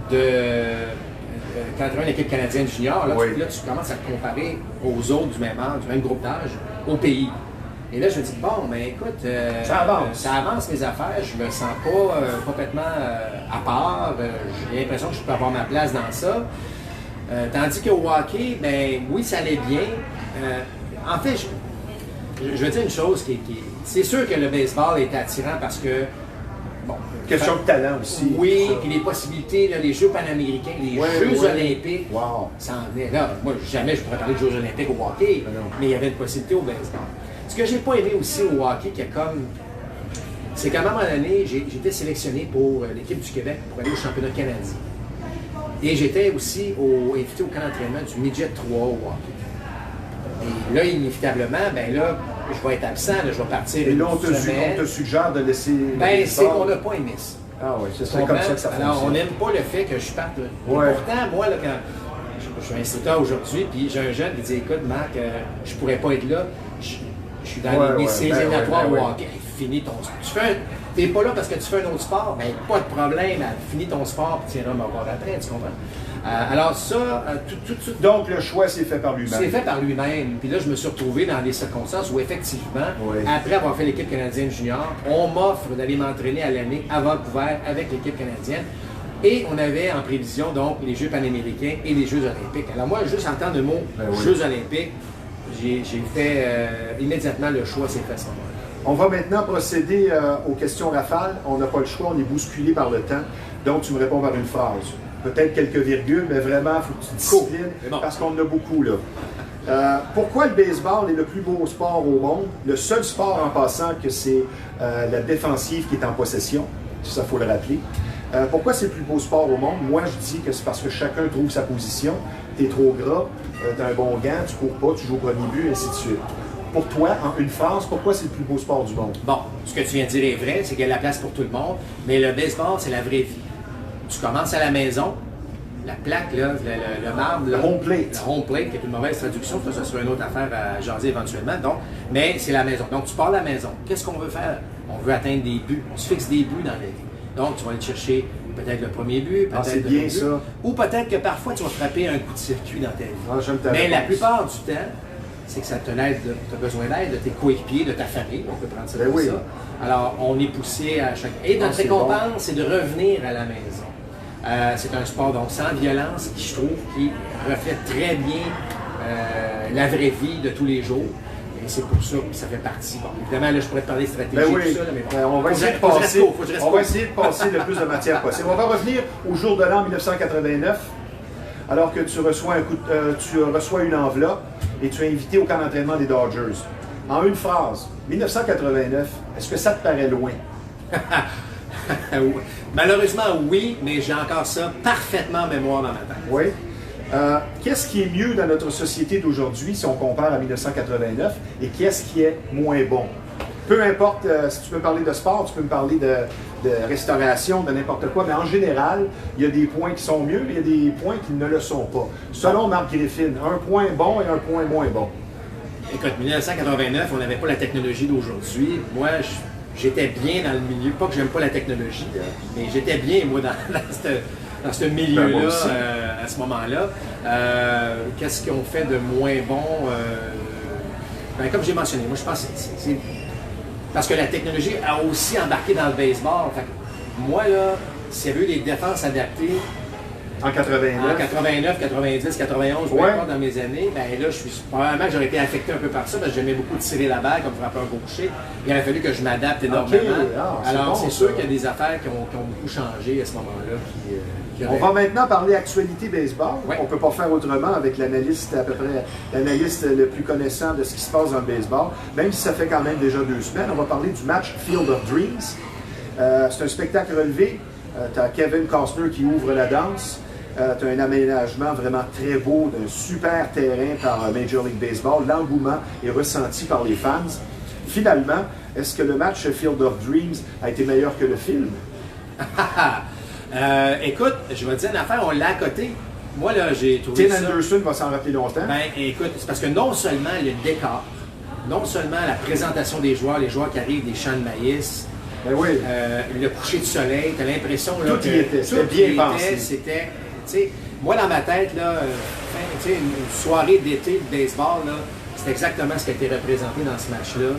quand tu as une équipe canadienne junior, là, là, tu commences à te comparer aux autres du même âge, du même groupe d'âge, au pays. Et là, je me dis, bon, mais écoute, ça avance mes affaires, je me sens pas complètement à part, j'ai l'impression que je peux avoir ma place dans ça. Tandis qu'au hockey, ben oui, ça allait bien. En fait, je veux dire une chose c'est sûr que le baseball est attirant parce que, bon... Question de talent aussi. Oui, puis les possibilités, là, les Jeux panaméricains, les Jeux olympiques, ça en est là. Moi, jamais je pourrais parler de Jeux olympiques au hockey, mais il y avait une possibilité au baseball. Ce que j'ai pas aimé aussi au hockey, c'est qu'à un moment donné, j'ai été sélectionné pour l'équipe du Québec pour aller au championnat canadien. Et j'étais aussi invité au camp d'entraînement du Midget 3 au hockey. Et là, inévitablement, ben là, je vais être absent, là, je vais partir. Et là, on te suggère de laisser. Ben, c'est qu'on n'a pas aimé ça. Ah oui, c'est comme ça que ça fonctionne. Alors, on n'aime pas le fait que je parte. Ouais. Pourtant, moi, là, quand je suis instructeur aujourd'hui, puis j'ai un jeune qui dit écoute, Marc, je pourrais pas être là. Je suis dans les éliminatoires au hockey. Hey, finis ton sport. T'es pas là parce que tu fais un autre sport, ben pas de problème, finis ton sport, puis tiens-le me voir après, tu comprends? Alors ça, tout. Donc le choix s'est fait par lui-même. C'est fait par lui-même. Puis là, je me suis retrouvé dans des circonstances où effectivement, après avoir fait l'équipe canadienne junior, on m'offre d'aller m'entraîner à l'année à Vancouver avec l'équipe canadienne. Et on avait en prévision donc les Jeux panaméricains et les Jeux olympiques. Alors moi, juste entendre le mot Jeux olympiques, j'ai fait immédiatement le choix s'est fait à ce moment-là. On va maintenant procéder aux questions rafales. On n'a pas le choix, on est bousculé par le temps. Donc, tu me réponds par une phrase. Peut-être quelques virgules, mais vraiment, il faut que tu disciplines parce qu'on en a beaucoup là. Pourquoi le baseball est le plus beau sport au monde? Le seul sport en passant que c'est la défensive qui est en possession. Ça, il faut le rappeler. Pourquoi c'est le plus beau sport au monde? Moi, je dis que c'est parce que chacun trouve sa position. Tu es trop gras, tu as un bon gant, tu cours pas, tu joues au premier but, et ainsi de suite. Pour toi, en une phrase, pourquoi c'est le plus beau sport du monde? Bon, ce que tu viens de dire est vrai, c'est qu'il y a de la place pour tout le monde, mais le baseball, c'est la vraie vie. Tu commences à la maison, la plaque, là, le marbre, le home plate. Le home plate, qui est une mauvaise traduction, ça sera une autre affaire à jaser éventuellement, donc, mais c'est la maison. Donc, tu pars de la maison. Qu'est-ce qu'on veut faire? On veut atteindre des buts. On se fixe des buts dans la vie. Donc, tu vas aller chercher peut-être le premier but, peut-être le bien but, ça. Ou peut-être que parfois, tu vas frapper un coup de circuit dans ta vie. Mais la plupart du temps, c'est que ça te l'aide, tu as besoin d'aide de tes coéquipiers, de ta famille, on peut prendre ça comme ça. Alors, on est poussé à chaque... Et notre récompense, c'est de revenir à la maison. C'est un sport donc sans violence qui, je trouve, qui reflète très bien la vraie vie de tous les jours. Et c'est pour ça que ça fait partie. Bon, évidemment, là, je pourrais te parler de stratégie tout ça, là, mais bon. On va essayer de passer le plus de matière possible. On va revenir au jour de l'an 1989, alors que tu reçois une enveloppe et tu es invité au camp d'entraînement des Dodgers. En une phrase, 1989, est-ce que ça te paraît loin? Malheureusement, oui, mais j'ai encore ça parfaitement en mémoire dans ma tête. Oui. Qu'est-ce qui est mieux dans notre société d'aujourd'hui si on compare à 1989 et qu'est-ce qui est moins bon? Peu importe, si tu peux me parler de sport, tu peux me parler de restauration, de n'importe quoi, mais en général, il y a des points qui sont mieux, mais il y a des points qui ne le sont pas. Selon Marc Griffin, un point bon et un point moins bon. Écoute, 1989, on n'avait pas la technologie d'aujourd'hui. Moi, j'étais bien dans le milieu, pas que j'aime pas la technologie, mais j'étais bien, moi, dans ce milieu-là, à ce moment-là. Qu'est-ce qu'on fait de moins bon? Comme j'ai mentionné, moi je pense que c'est parce que la technologie a aussi embarqué dans le baseball. Fait que moi, là, s'il y avait eu des défenses adaptées en 89, 90, 91, peu importe dans mes années, ben là, probablement que j'aurais été affecté un peu par ça parce que j'aimais beaucoup tirer la balle comme frappeur gaucher. Il aurait fallu que je m'adapte énormément. Alors, c'est sûr qu'il y a des affaires qui ont beaucoup changé à ce moment-là. On va maintenant parler actualité baseball. Ouais. On ne peut pas faire autrement avec l'analyste à peu près l'analyste le plus connaissant de ce qui se passe dans le baseball. Même si ça fait quand même déjà 2 semaines, on va parler du match Field of Dreams. C'est un spectacle relevé. Tu as Kevin Costner qui ouvre la danse. Tu as un aménagement vraiment très beau d'un super terrain par Major League Baseball. L'engouement est ressenti par les fans. Finalement, est-ce que le match Field of Dreams a été meilleur que le film? Écoute, je vais te dire une affaire, on l'a à côté. Moi, là, j'ai trouvé Tim Anderson va s'en rappeler longtemps. Ben, écoute, c'est parce que non seulement le décor, non seulement la présentation des joueurs qui arrivent des champs de maïs, ben oui. Le coucher du soleil, tu as l'impression là, que c'était bien pensé. C'était, tu sais, moi dans ma tête, là, une soirée d'été de baseball, là, c'est exactement ce qui a été représenté dans ce match-là.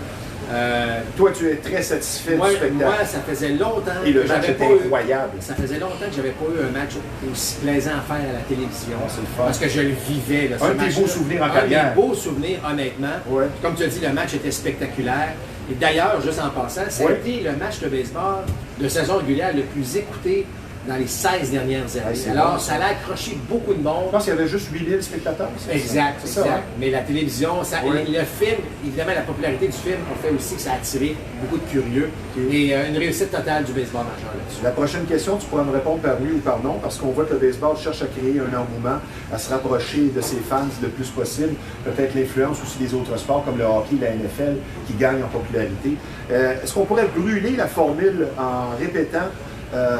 Toi, tu es très satisfait du spectacle. Moi, ça faisait longtemps Et le que match j'avais était pas incroyable. Ça faisait longtemps que j'avais pas eu un match aussi plaisant à faire à la télévision. C'est le fun. Parce que je le vivais. Là, Un de tes beaux souvenirs en carrière. Un des beaux souvenirs, honnêtement. Ouais. Comme tu as dit, le match était spectaculaire. Et d'ailleurs, juste en passant, ça a été le match de baseball de saison régulière le plus écouté dans les 16 dernières années. Alors, ça a accroché beaucoup de monde. Je pense qu'il y avait juste 8000 spectateurs. Exact, c'est ça, exact. hein? Mais la télévision, le film, évidemment, la popularité du film a fait aussi que ça a attiré beaucoup de curieux. Et une réussite totale du baseball majeur là-dessus. La prochaine question, tu pourras me répondre par oui ou par non, parce qu'on voit que le baseball cherche à créer un engouement, à se rapprocher de ses fans le plus possible. Peut-être l'influence aussi des autres sports, comme le hockey, la NFL, qui gagnent en popularité. Est-ce qu'on pourrait brûler la formule en répétant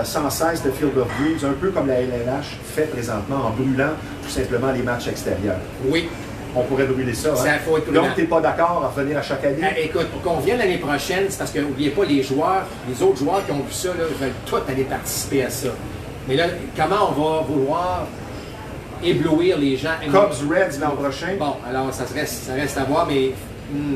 sans cesse le Field of Dreams, un peu comme la LNH fait présentement, en brûlant tout simplement les matchs extérieurs? Oui. On pourrait brûler ça. Ça, Hein? faut être prudent. Donc, tu n'es pas d'accord à revenir à chaque année? Écoute, pour qu'on vienne l'année prochaine, c'est parce que, n'oubliez pas, les autres joueurs qui ont vu ça, là, veulent tous aller participer à ça. Mais là, comment on va vouloir éblouir les gens? Cubs Reds l'an prochain? Bon, alors ça reste à voir, mais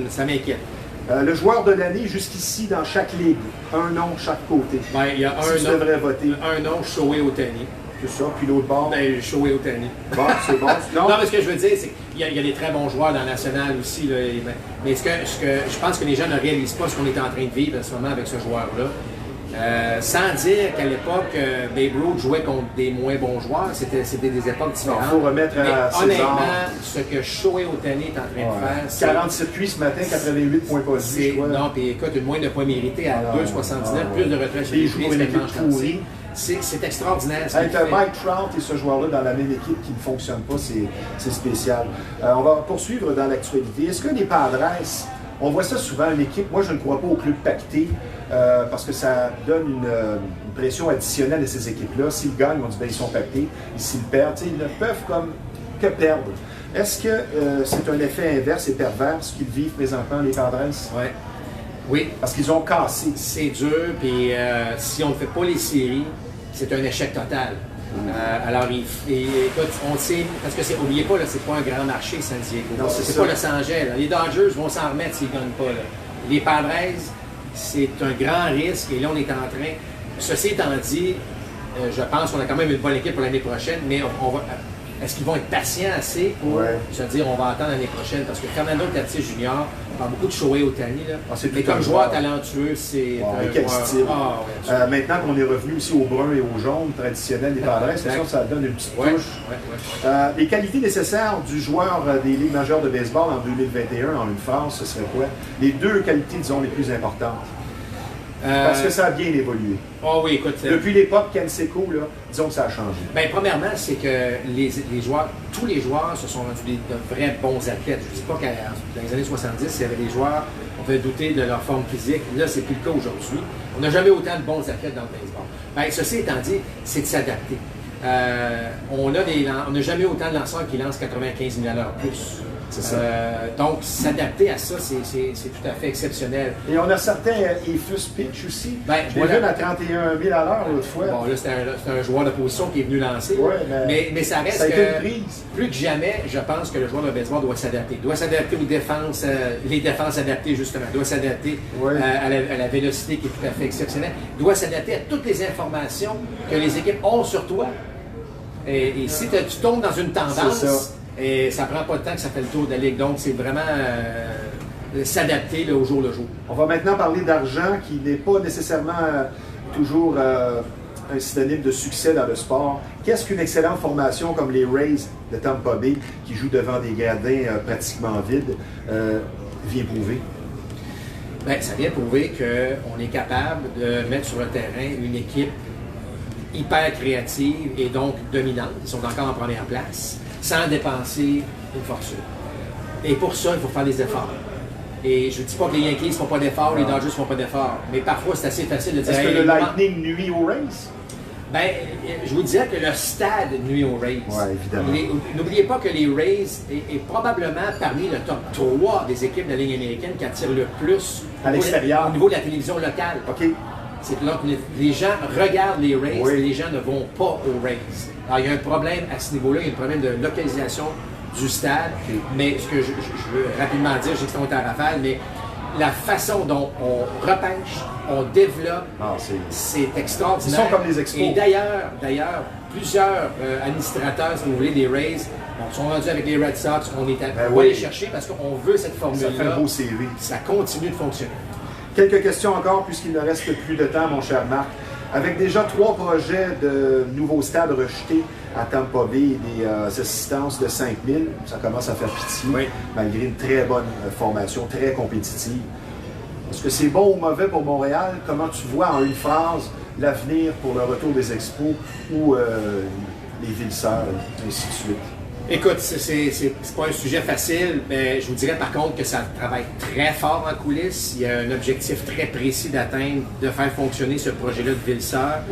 ça m'inquiète. Le joueur de l'année jusqu'ici dans chaque ligue, un nom chaque côté. Ben, il y a Si tu devrais voter. un nom, Shohei Ohtani. C'est ça, puis l'autre bord. Ben, Shohei Ohtani. Bon, c'est bon. Non, mais ce que je veux dire, c'est qu'il y a des très bons joueurs dans la nationale aussi. Là, mais ce que je pense que les gens ne réalisent pas ce qu'on est en train de vivre en ce moment avec ce joueur-là. Sans dire qu'à l'époque, Babe Ruth jouait contre des moins bons joueurs, c'était des époques différentes. Il faut remettre à César. Honnêtement, ce que Shohei Ohtani est en train de faire, c'est... 40 circuits ce matin, 88 points positifs. Non, puis écoute, une moyenne de points mérités à 2,79, plus de retraits sur Il les joue pour une équipe pourrie. C'est extraordinaire. Ce Avec qu'il fait. Mike Trout et ce joueur-là dans la même équipe qui ne fonctionne pas, c'est spécial. On va poursuivre dans l'actualité. Est-ce que les Padres, on voit ça souvent, une équipe, moi je ne crois pas au club pacté, parce que ça donne une pression additionnelle à ces équipes-là. S'ils gagnent, on dit ben, ils sont pactés. Et s'ils perdent, ils ne peuvent comme que perdre. Est-ce que c'est un effet inverse et pervers ce qu'ils vivent présentement, les Padres? Ouais. Oui. Parce qu'ils ont cassé. C'est dur, puis si on ne fait pas les séries, c'est un échec total. Alors, écoute, on le sait, parce que n'oubliez pas, c'est pas un grand marché, San Diego. C'est pas Los Angeles. Les Dodgers vont s'en remettre s'ils ne gagnent pas. Là. Les Padres, c'est un grand risque, et là, on est en train. Ceci étant dit, je pense qu'on a quand même une bonne équipe pour l'année prochaine, mais on va. Est-ce qu'ils vont être patients assez pour se dire on va attendre l'année prochaine? Parce que Fernando Tatis Jr. parle beaucoup de Shohei Ohtani. Mais comme joueur talentueux, c'est un quel joueur... style. Maintenant qu'on est revenu aussi au brun et au jaune traditionnel des Padres, c'est sûr que ça donne une petite touche. Les qualités nécessaires du joueur des ligues majeures de baseball en 2021 en une phrase, ce serait quoi? Les deux qualités, disons, les plus importantes. Parce que ça a bien évolué. Oh oui, écoute. Depuis l'époque Canseco, là, disons que ça a changé. Bien, premièrement, c'est que les joueurs, tous les joueurs se sont rendus de vrais bons athlètes. Je ne dis pas que dans les années 70, il y avait des joueurs, on pouvait douter de leur forme physique. Là, c'est plus le cas aujourd'hui. On n'a jamais autant de bons athlètes dans le baseball. Bien, ceci étant dit, c'est de s'adapter. On n'a jamais autant de lanceurs qui lancent 95 000 à l'heure plus. C'est ça. Donc, s'adapter à ça, c'est tout à fait exceptionnel. Et on a certains Efus Pitch aussi. Je l'ai vu à 31 000 à l'heure l'autre fois. Bon, là, c'est un joueur de position qui est venu lancer. Ouais, mais ça reste ça a été que, une prise. Plus que jamais, je pense que le joueur de baseball doit s'adapter. Doit s'adapter aux défenses, les défenses adaptées, justement. Doit s'adapter à la vélocité qui est tout à fait exceptionnelle. Doit s'adapter à toutes les informations que les équipes ont sur toi. Et si tu tombes dans une tendance... Et ça prend pas de temps que ça fait le tour de la Ligue. Donc, c'est vraiment s'adapter au jour le jour. On va maintenant parler d'argent qui n'est pas nécessairement toujours un synonyme de succès dans le sport. Qu'est-ce qu'une excellente formation comme les Rays de Tampa Bay, qui jouent devant des gradins pratiquement vides, vient prouver? Bien, ça vient prouver qu'on est capable de mettre sur le terrain une équipe hyper créative et donc dominante. Ils sont encore en première place, sans dépenser une fortune. Et pour ça, il faut faire des efforts. Et je ne dis pas que les Yankees ne font pas d'efforts, les Dodgers ne font pas d'efforts, mais parfois c'est assez facile de dire... Est-ce que le Lightning nuit aux Rays? Bien, je vous disais que le stade nuit aux Rays. Oui, évidemment. N'oubliez pas que les Rays est probablement parmi le top 3 des équipes de la Ligue américaine qui attirent le plus à l'extérieur au niveau de la télévision locale. OK. C'est que là, les gens regardent les Rays, et les gens ne vont pas aux Rays. Alors, il y a un problème à ce niveau-là, il y a un problème de localisation du stade, mais ce que je veux rapidement dire, je sais que c'est un rafale, mais la façon dont on repêche, on développe, c'est extraordinaire. Ils sont comme les expos. Et d'ailleurs, plusieurs administrateurs, si vous voulez, des Rays, sont rendus avec les Red Sox. On va les chercher parce qu'on veut cette formule-là. Ça fait un beau CV. Ça continue de fonctionner. Quelques questions encore, puisqu'il ne reste plus de temps, mon cher Marc. Avec déjà 3 projets de nouveaux stades rejetés à Tampa Bay, des assistances de 5000, ça commence à faire pitié, malgré une très bonne formation, très compétitive. Est-ce que c'est bon ou mauvais pour Montréal? Comment tu vois en une phrase l'avenir pour le retour des expos ou les villes sœurs, ainsi de suite? Écoute, c'est pas un sujet facile, mais je vous dirais par contre que ça travaille très fort en coulisses. Il y a un objectif très précis d'atteindre, de faire fonctionner ce projet-là de ville-sœur.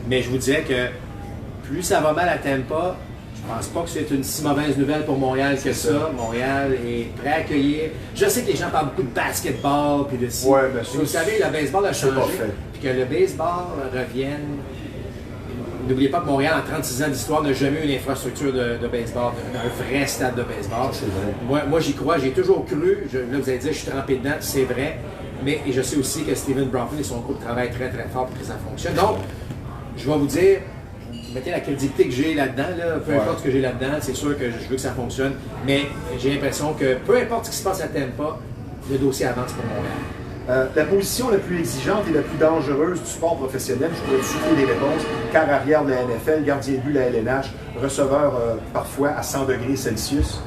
Mais je vous dirais que plus ça va mal à Tampa, je pense pas que c'est une si mauvaise nouvelle pour Montréal que ça. Montréal est prêt à accueillir. Je sais que les gens parlent beaucoup de basketball puis de ci. Vous savez, le baseball a changé. Puis que le baseball revienne. N'oubliez pas que Montréal, en 36 ans d'histoire, n'a jamais eu une infrastructure de baseball, un vrai stade de baseball. C'est vrai. Moi j'y crois, j'ai toujours cru. Là, vous allez dire, je suis trempé dedans, c'est vrai. Mais je sais aussi que Stephen Bronfman et son groupe travaillent très très fort pour que ça fonctionne. Donc, je vais vous dire, mettez la crédibilité que j'ai là-dedans, peu importe ce que j'ai là-dedans, c'est sûr que je veux que ça fonctionne. Mais j'ai l'impression que peu importe ce qui se passe à Tampa, le dossier avance pour Montréal. La position la plus exigeante et la plus dangereuse du sport professionnel, je pourrais citer les réponses, quart arrière de la NFL, gardien de but de la LNH, receveur parfois à 100 degrés Celsius,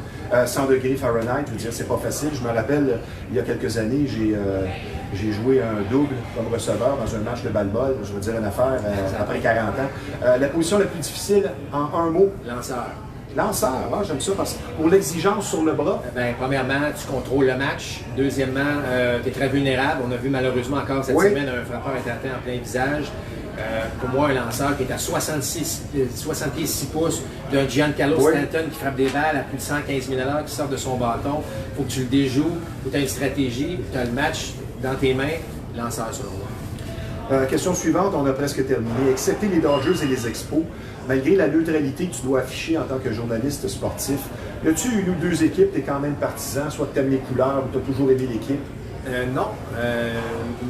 100 degrés Fahrenheit, je veux dire, c'est pas facile. Je me rappelle, il y a quelques années, j'ai joué un double comme receveur dans un match de balle-molle, je veux dire une affaire, après 40 ans. La position la plus difficile, en un mot? Lanceur. Lanceur, j'aime ça, parce que pour l'exigence sur le bras. Premièrement, tu contrôles le match. Deuxièmement, tu es très vulnérable. On a vu malheureusement encore cette semaine un frappeur être atteint en plein visage. Pour moi, un lanceur qui est à 66 6 pouces d'un Giancarlo Stanton qui frappe des balles à plus de 115 000 $ qui sort de son bâton. Il faut que tu le déjoues, ou tu as une stratégie, tu as le match dans tes mains. Lanceur, selon moi. Question suivante, on a presque terminé. Excepté les Dodgers et les Expos, malgré la neutralité que tu dois afficher en tant que journaliste sportif, as-tu une ou deux équipes, tu es quand même partisan, soit que tu aimes les couleurs ou tu as toujours aimé l'équipe? Non.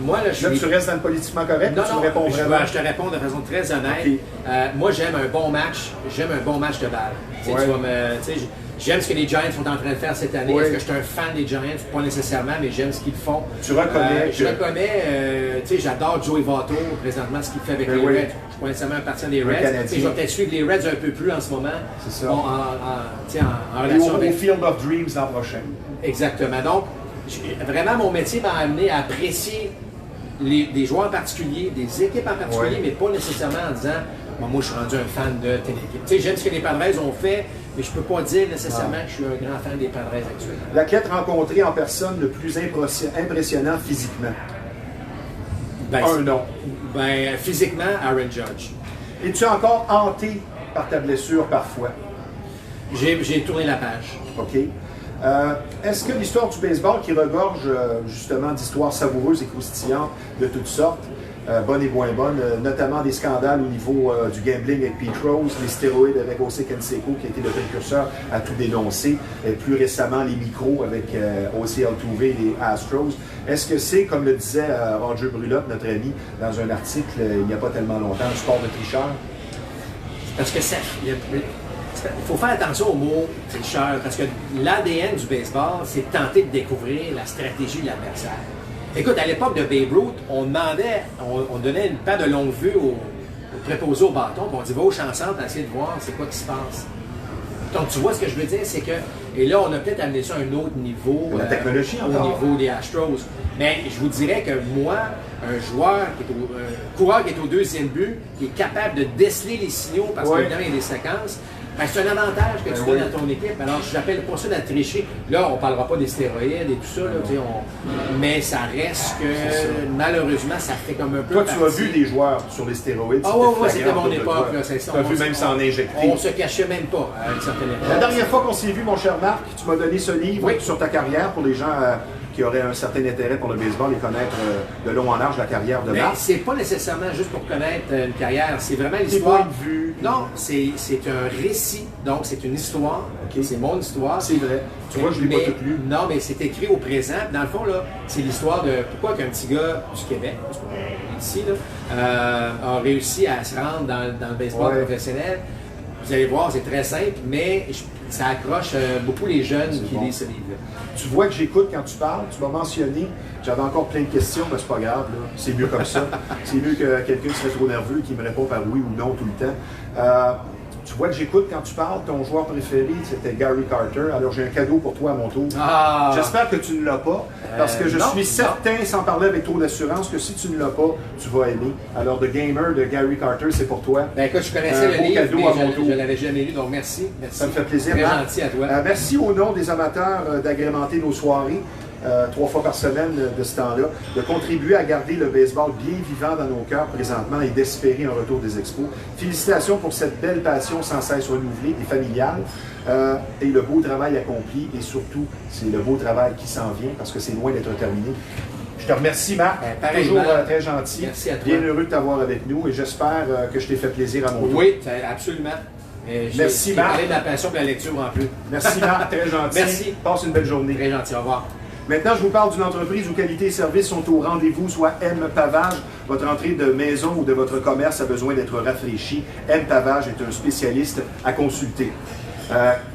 Moi, là, tu restes dans le politiquement correct ou tu me réponds vraiment? Je te réponds de façon très honnête. Moi, j'aime un bon match. J'aime un bon match de balle. J'aime ce que les Giants sont en train de faire cette année. Est-ce que je suis un fan des Giants? Pas nécessairement, mais j'aime ce qu'ils font. Tu reconnais? Je reconnais. J'adore Joey Votto, présentement, ce qu'il fait avec les Reds. Je ne suis pas nécessairement un partisan des Reds. Je vais peut-être suivre les Reds un peu plus en ce moment. C'est ça. En relation avec... au Field of Dreams l'an prochain. Exactement. Donc, vraiment, mon métier m'a amené à apprécier des joueurs en particulier, des équipes en particulier, mais pas nécessairement en disant moi, je suis rendu un fan de telle équipe. J'aime ce que les Padres ont fait, mais je ne peux pas dire nécessairement que je suis un grand fan des Padres actuellement. L'athlète rencontré en personne le plus impressionnant physiquement? Un nom. Physiquement, Aaron Judge. Es-tu encore hanté par ta blessure parfois? J'ai tourné la page. OK. Est-ce que l'histoire du baseball qui regorge justement d'histoires savoureuses et croustillantes de toutes sortes, bonnes et moins bonnes, notamment des scandales au niveau du gambling avec Pete Rose, les stéroïdes avec José Canseco qui a été le précurseur à tout dénoncer, et plus récemment les micros avec José Altuve et les Astros. Est-ce que c'est, comme le disait Roger Brulotte, notre ami, dans un article il n'y a pas tellement longtemps, un sport de tricheur? Parce que il faut faire attention au mot tricheur, parce que l'ADN du baseball, c'est de tenter de découvrir la stratégie de l'adversaire. Écoute, à l'époque de Babe Ruth, on donnait une paire de longue vue au préposé au bâton, puis on dit va au champ centre, essayer de voir c'est quoi qui se passe. Donc tu vois ce que je veux dire, c'est que, et là on a peut-être amené ça à un autre niveau, la technologie au niveau des Astros. Mais je vous dirais que moi, un coureur qui est au deuxième but, qui est capable de déceler les signaux parce qu'évidemment il y a des séquences, c'est un avantage que tu donnes à ton équipe. Alors, je n'appelle pas ça de la tricherie. Là, on ne parlera pas des stéroïdes et tout ça, là, mais ça reste que, malheureusement, ça fait comme un peu. Toi, tu as vu des joueurs sur les stéroïdes? Ah oui, c'était mon époque. Tu as vu même s'en injecter. On se cachait même pas à une certaine époque. La dernière fois qu'on s'est vu, mon cher Marc, tu m'as donné ce livre sur ta carrière pour les gens qui auraient un certain intérêt pour le baseball et connaître de long en large la carrière de Marc. C'est pas nécessairement juste pour connaître une carrière, c'est vraiment Tes l'histoire. points de vue. Non, c'est un récit, donc c'est une histoire. Okay. C'est mon histoire. C'est vrai. Tu vois, je ne l'ai pas tout lu. Non, mais c'est écrit au présent. Dans le fond, là, c'est l'histoire de pourquoi qu'un petit gars du Québec, parce qu'on est ici, là, a réussi à se rendre dans le baseball professionnel. Vous allez voir, c'est très simple, mais ça accroche beaucoup les jeunes qui lisent ce livre-là. Tu vois que j'écoute quand tu parles, tu m'as mentionné, j'avais encore plein de questions, mais c'est pas grave, c'est mieux comme ça. C'est mieux que quelqu'un qui serait trop nerveux qui me répond par oui ou non tout le temps. Tu vois que j'écoute quand tu parles, ton joueur préféré, c'était Gary Carter. Alors j'ai un cadeau pour toi à mon tour. Ah. J'espère que tu ne l'as pas, parce que je suis certain, sans parler avec trop d'assurance, que si tu ne l'as pas, tu vas aimer. Alors The Gamer de Gary Carter, c'est pour toi. Ben écoute, je connaissais le beau livre, cadeau mais à mon tour. je l'avais jamais lu, donc merci. Ça me fait plaisir. Très Marc. gentil à toi. Merci au nom des amateurs d'agrémenter nos soirées. 3 fois par semaine de ce temps-là, de contribuer à garder le baseball bien vivant dans nos cœurs présentement et d'espérer un retour des expos. Félicitations pour cette belle passion sans cesse renouvelée et familiale et le beau travail accompli et surtout, c'est le beau travail qui s'en vient parce que c'est loin d'être terminé. Je te remercie, Marc. Toujours très gentil. Merci à toi. Bien heureux de t'avoir avec nous et j'espère que je t'ai fait plaisir à mon tour. Oui, absolument. Merci, Marc. Parlé de la passion de la lecture en plus. Merci, Marc. Très gentil. Merci. Passe une belle journée. Très gentil. Au revoir. Maintenant, je vous parle d'une entreprise où qualité et service sont au rendez-vous, soit M Pavage. Votre entrée de maison ou de votre commerce a besoin d'être rafraîchie. M Pavage est un spécialiste à consulter.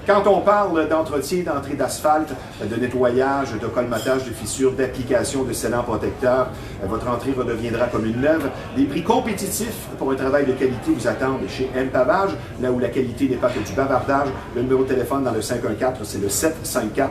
Quand on parle d'entretien, d'entrée d'asphalte, de nettoyage, de colmatage de fissures, d'application de scellants protecteurs, votre entrée redeviendra comme une neuve. Des prix compétitifs pour un travail de qualité vous attendent chez M Pavage, là où la qualité n'est pas que du bavardage. Le numéro de téléphone dans le 514, c'est le 754-0069.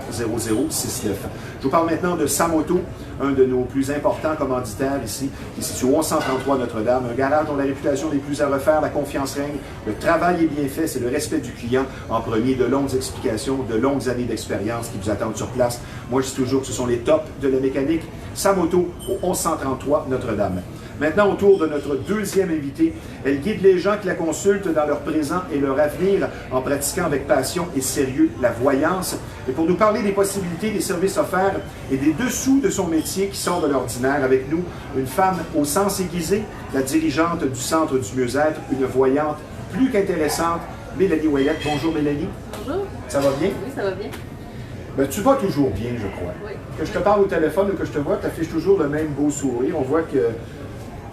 Je vous parle maintenant de Samoto, un de nos plus importants commanditaires ici, qui est situé au 1133 Notre-Dame, un garage dont la réputation n'est plus à refaire, la confiance règne, le travail est bien fait, c'est le respect du client en premier, de longues explications, de longues années d'expérience qui vous attendent sur place. Moi, je dis toujours que ce sont les tops de la mécanique. Samoto, au 1133 Notre-Dame. Maintenant, autour de notre deuxième invitée, elle guide les gens qui la consultent dans leur présent et leur avenir en pratiquant avec passion et sérieux la voyance. Et pour nous parler des possibilités, des services offerts et des dessous de son métier qui sort de l'ordinaire, avec nous, une femme au sens aiguisé, la dirigeante du Centre du mieux-être, une voyante plus qu'intéressante, Mélanie Ouellette. Bonjour Mélanie. Bonjour. Ça va bien? Oui, ça va bien. Ben, tu vas toujours bien, je crois. Oui. Que je te parle au téléphone ou que je te vois, tu affiches toujours le même beau sourire. On voit que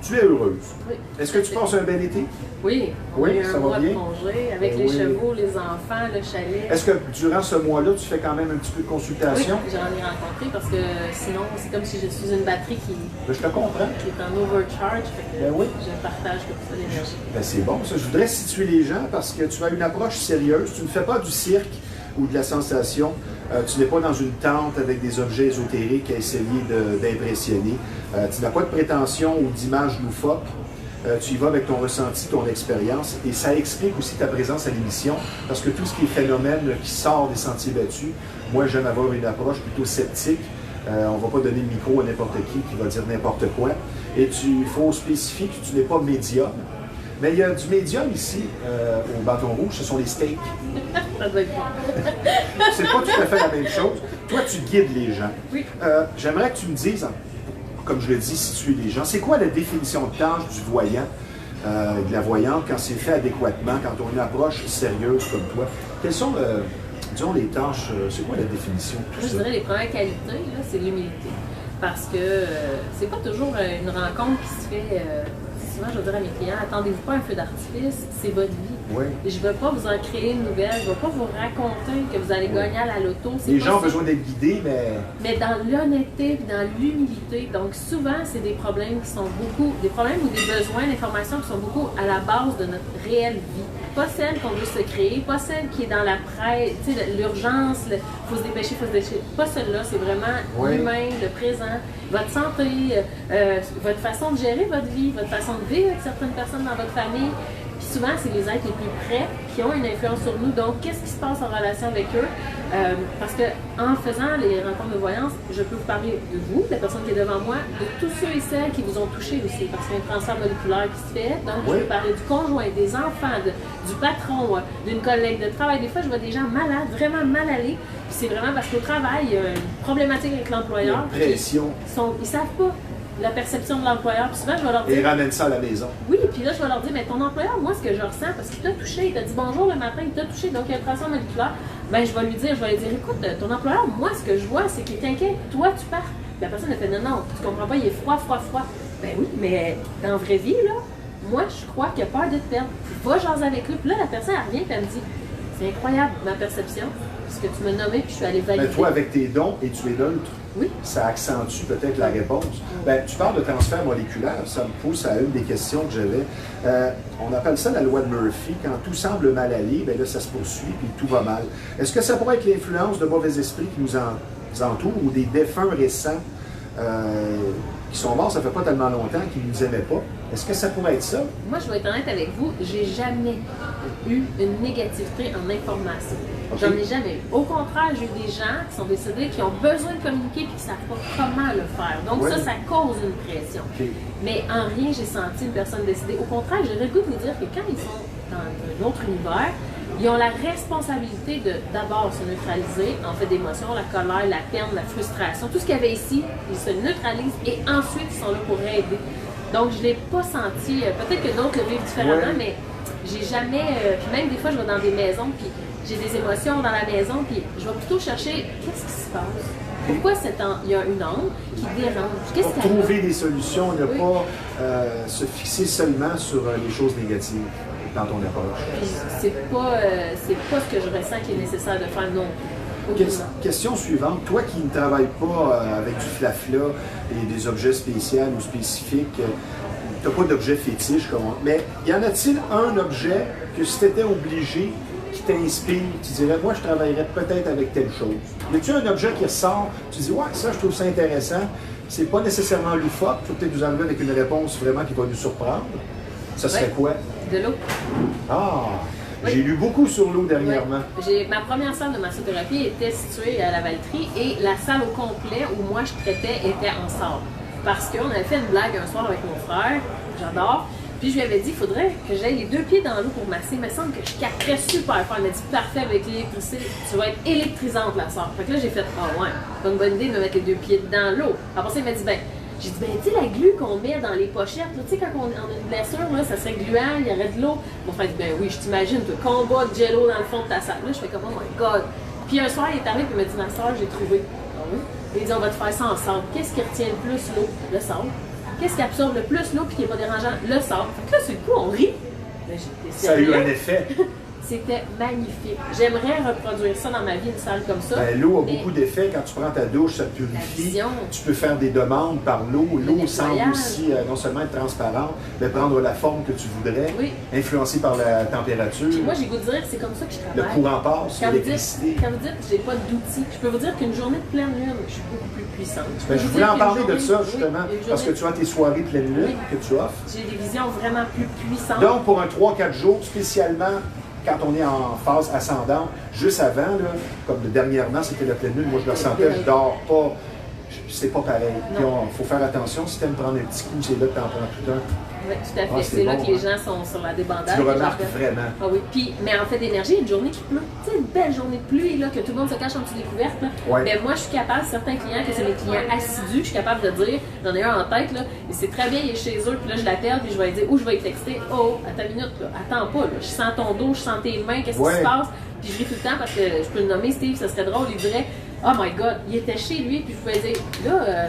tu es heureuse. Oui. Est-ce que tu passes un bel été? Oui. Oui, On a eu ça un va mois de bien? congé avec les Oui. chevaux, les enfants, le chalet. Est-ce que durant ce mois-là, tu fais quand même un petit peu de Oui, consultation? j'en ai rencontré parce que sinon, c'est comme si je suis une batterie qui Ben, je te comprends. est en overcharge. Fait que Ben oui. je partage comme ça l'énergie. Ben, c'est bon, ça. Je voudrais situer les gens parce que tu as une approche sérieuse. Tu ne fais pas du cirque ou de la sensation. Tu n'es pas dans une tente avec des objets ésotériques à essayer d'impressionner. Tu n'as pas de prétention ou d'image loufoque. Tu y vas avec ton ressenti, ton expérience, et ça explique aussi ta présence à l'émission, parce que tout ce qui est phénomène qui sort des sentiers battus, moi j'aime avoir une approche plutôt sceptique. On ne va pas donner le micro à n'importe qui va dire n'importe quoi. Et il faut spécifier que tu n'es pas médium. Mais il y a du médium ici, au bâton rouge, ce sont les steaks. Ça doit être bon. C'est pas tout à fait la même chose. Toi, tu guides les gens. Oui. J'aimerais que tu me dises, comme je le dis, situer les gens, c'est quoi la définition de tâche du voyant, de la voyante, quand c'est fait adéquatement, quand on a une approche sérieuse comme toi? Quelles sont, disons, les tâches, c'est quoi la définition de Moi, tout je ça? dirais les premières qualités, là, c'est l'humilité. Parce que c'est pas toujours une rencontre qui se fait. Souvent, je vais dire à mes clients, attendez-vous pas un feu d'artifice, c'est votre vie. Oui. Je ne veux pas vous en créer une nouvelle, je ne veux pas vous raconter que vous allez gagner à la loto. C'est Les pas gens ont ça. besoin d'être guidés, Mais dans l'honnêteté, dans l'humilité. Donc souvent, c'est des problèmes qui sont beaucoup, des problèmes ou des besoins d'information qui sont beaucoup à la base de notre réelle vie. Pas celle qu'on veut se créer, pas celle qui est dans la presse, tu sais, l'urgence, il faut se dépêcher, il faut se dépêcher. Pas celle-là, c'est vraiment l'humain, le présent, votre santé, votre façon de gérer votre vie, votre façon de vivre avec certaines personnes dans votre famille. Puis souvent, c'est les êtres les plus près qui ont une influence sur nous. Donc, qu'est-ce qui se passe en relation avec eux? Parce que en faisant les rencontres de voyance, je peux vous parler de vous, de la personne qui est devant moi, de tous ceux et celles qui vous ont touché aussi, parce qu'il y a un transfert moléculaire qui se fait. Donc, je peux parler du conjoint, des enfants, du patron, d'une collègue de travail. Des fois, je vois des gens malades, vraiment mal allés, Puis c'est vraiment parce qu'au travail, il y a une problématique avec l'employeur. Une pression. Ils savent pas la perception de l'employeur. Puis souvent, je vais leur Et dire... ils ramènent ça à la maison. Oui, puis là, je vais leur dire, mais ton employeur, moi, ce que je ressens, parce qu'il t'a touché, il t'a dit bonjour le matin, il t'a touché, donc il y a une pression moléculaire, ben je vais lui dire, écoute, ton employeur, moi, ce que je vois, c'est qu'il t'inquiète, toi, tu pars. Puis la personne, elle fait, non, tu comprends pas, il est froid. Ben oui, mais dans la vraie vie, là, moi, je crois qu'il a peur de te perdre. Va jaser avec lui. Puis là, la personne, elle revient et elle me dit, c'est incroyable, ma perception, ce que tu m'as nommé, puis je suis allée valider. Mais toi, avec tes dons et tu es neutre, oui, ça accentue peut-être la réponse. Ben, tu parles de transfert moléculaire, ça me pousse à une des questions que j'avais. On appelle ça la loi de Murphy. Quand tout semble mal aller, ben là, ça se poursuit puis tout va mal. Est-ce que ça pourrait être l'influence de mauvais esprits qui nous entourent ou des défunts récents qui sont morts, ça fait pas tellement longtemps, qui ne nous aimaient pas? Est-ce que ça pourrait être ça? moi, je vais être honnête avec vous, j'ai jamais eu une négativité en information. Okay. J'en ai jamais eu. Au contraire, j'ai eu des gens qui sont décédés, qui ont besoin de communiquer et qui ne savent pas comment le faire. Donc Ouais. ça cause une pression. Okay. Mais en rien, j'ai senti une personne décédée. Au contraire, j'aurais le goût de vous dire que quand ils sont dans un autre univers, ils ont la responsabilité de d'abord se neutraliser en fait d'émotions, la colère, la peine, la frustration, tout ce qu'il y avait ici, ils se neutralisent et ensuite ils sont là pour aider. Donc je ne l'ai pas senti, peut-être que d'autres le vivent différemment, mais j'ai jamais, puis même des fois je vais dans des maisons, puis j'ai des émotions dans la maison, puis je vais plutôt chercher qu'est-ce qui se passe. Pourquoi il y a une onde qui dérange? Qu'est-ce Pour qu'elle a? trouver des solutions, ne Oui. pas se fixer seulement sur les choses négatives dans ton approche. Puis c'est pas ce que je ressens qui est nécessaire de faire non plus. Aucunement. Question suivante. Toi qui ne travailles pas avec du flafla et des objets spéciaux ou spécifiques, tu n'as pas d'objet fétiche, mais y en a-t-il un objet que si tu étais obligé, qui t'inspire, tu dirais, moi je travaillerais peut-être avec telle chose? Y a-t-il un objet qui ressort, tu dis, ouais, ça je trouve ça intéressant, c'est pas nécessairement loufoque, tu vas peut-être nous arriver avec une réponse vraiment qui va nous surprendre. Ça serait quoi? De l'eau. Ah! Oui. J'ai lu beaucoup sur l'eau dernièrement. Oui. Ma première salle de massothérapie était située à la Valtrie et la salle au complet où moi je traitais était en sable. Parce qu'on avait fait une blague un soir avec mon frère, j'adore, puis je lui avais dit il faudrait que j'aille les 2 pieds dans l'eau pour masser. Il me semble que je capterais super fort. Il m'a dit parfait avec l'électricité, tu vas être électrisante la soeur. Fait que là j'ai fait ah ouais, pas une bonne idée de me mettre les 2 pieds dans l'eau. Après ça il m'a dit j'ai dit, tu sais, la glu qu'on met dans les pochettes, tu sais, quand on a une blessure, là, ça serait gluant, il y aurait de l'eau. Mon frère dit, ben oui, je t'imagine, toi, combat de jello dans le fond de ta salle. Là, je fais comme, oh my god. Puis un soir, il est arrivé et il m'a dit, ma soeur, j'ai trouvé. Ah oui? Il dit, on va te faire ça ensemble. Qu'est-ce qui retient le plus l'eau? Le sable. Qu'est-ce qui absorbe le plus l'eau et qui n'est pas dérangeant? Le sable. Fait que là, sur le coup, on rit. Ben, Ça a eu un effet. C'était magnifique. J'aimerais reproduire ça dans ma vie, une salle comme ça. Ben, l'eau a beaucoup d'effets. Quand tu prends ta douche, ça te purifie. Tu peux faire des demandes par l'eau. L'eau semble aussi non seulement être transparente, mais prendre la forme que tu voudrais, influencée par la température. Puis moi, j'ai goût de dire que c'est comme ça que je travaille. Le courant passe, l'électricité. Quand vous dites que j'ai pas d'outils, je peux vous dire qu'une journée de pleine lune, je suis beaucoup plus puissante. Ben, je voulais en parler de ça, justement, parce que tu as tes soirées pleine lune que tu offres. J'ai des visions vraiment plus puissantes. Donc, pour un 3-4 jours, spécialement quand on est en phase ascendante, juste avant, là, comme dernièrement, c'était la pleine lune, moi je le ressentais, je dors pas, c'est pas pareil. Puis il faut faire attention, si tu aimes prendre un petit coup, c'est là que tu en prends tout un. Oui, tout à fait. C'est là que les gens sont sur la débandade. Tu le remarques vraiment. Ah oui. Puis, mais en fait d'énergie, une journée qui pleut. Tu sais, une belle journée de pluie, là, que tout le monde se cache en dessous des couvertes. Mais moi, je suis capable, certains clients, que c'est mes clients assidus, je suis capable de dire, j'en ai un en tête, là, et c'est très bien, il est chez eux, puis là, je l'appelle, puis je vais lui dire, ou je vais lui texter, oh, à ta minute, là, attends pas, là, je sens ton dos, je sens tes mains, qu'est-ce qui se passe? Puis je ris tout le temps parce que je peux le nommer Steve, ça serait drôle, il dirait, oh my god, il était chez lui, puis je pouvais dire, là,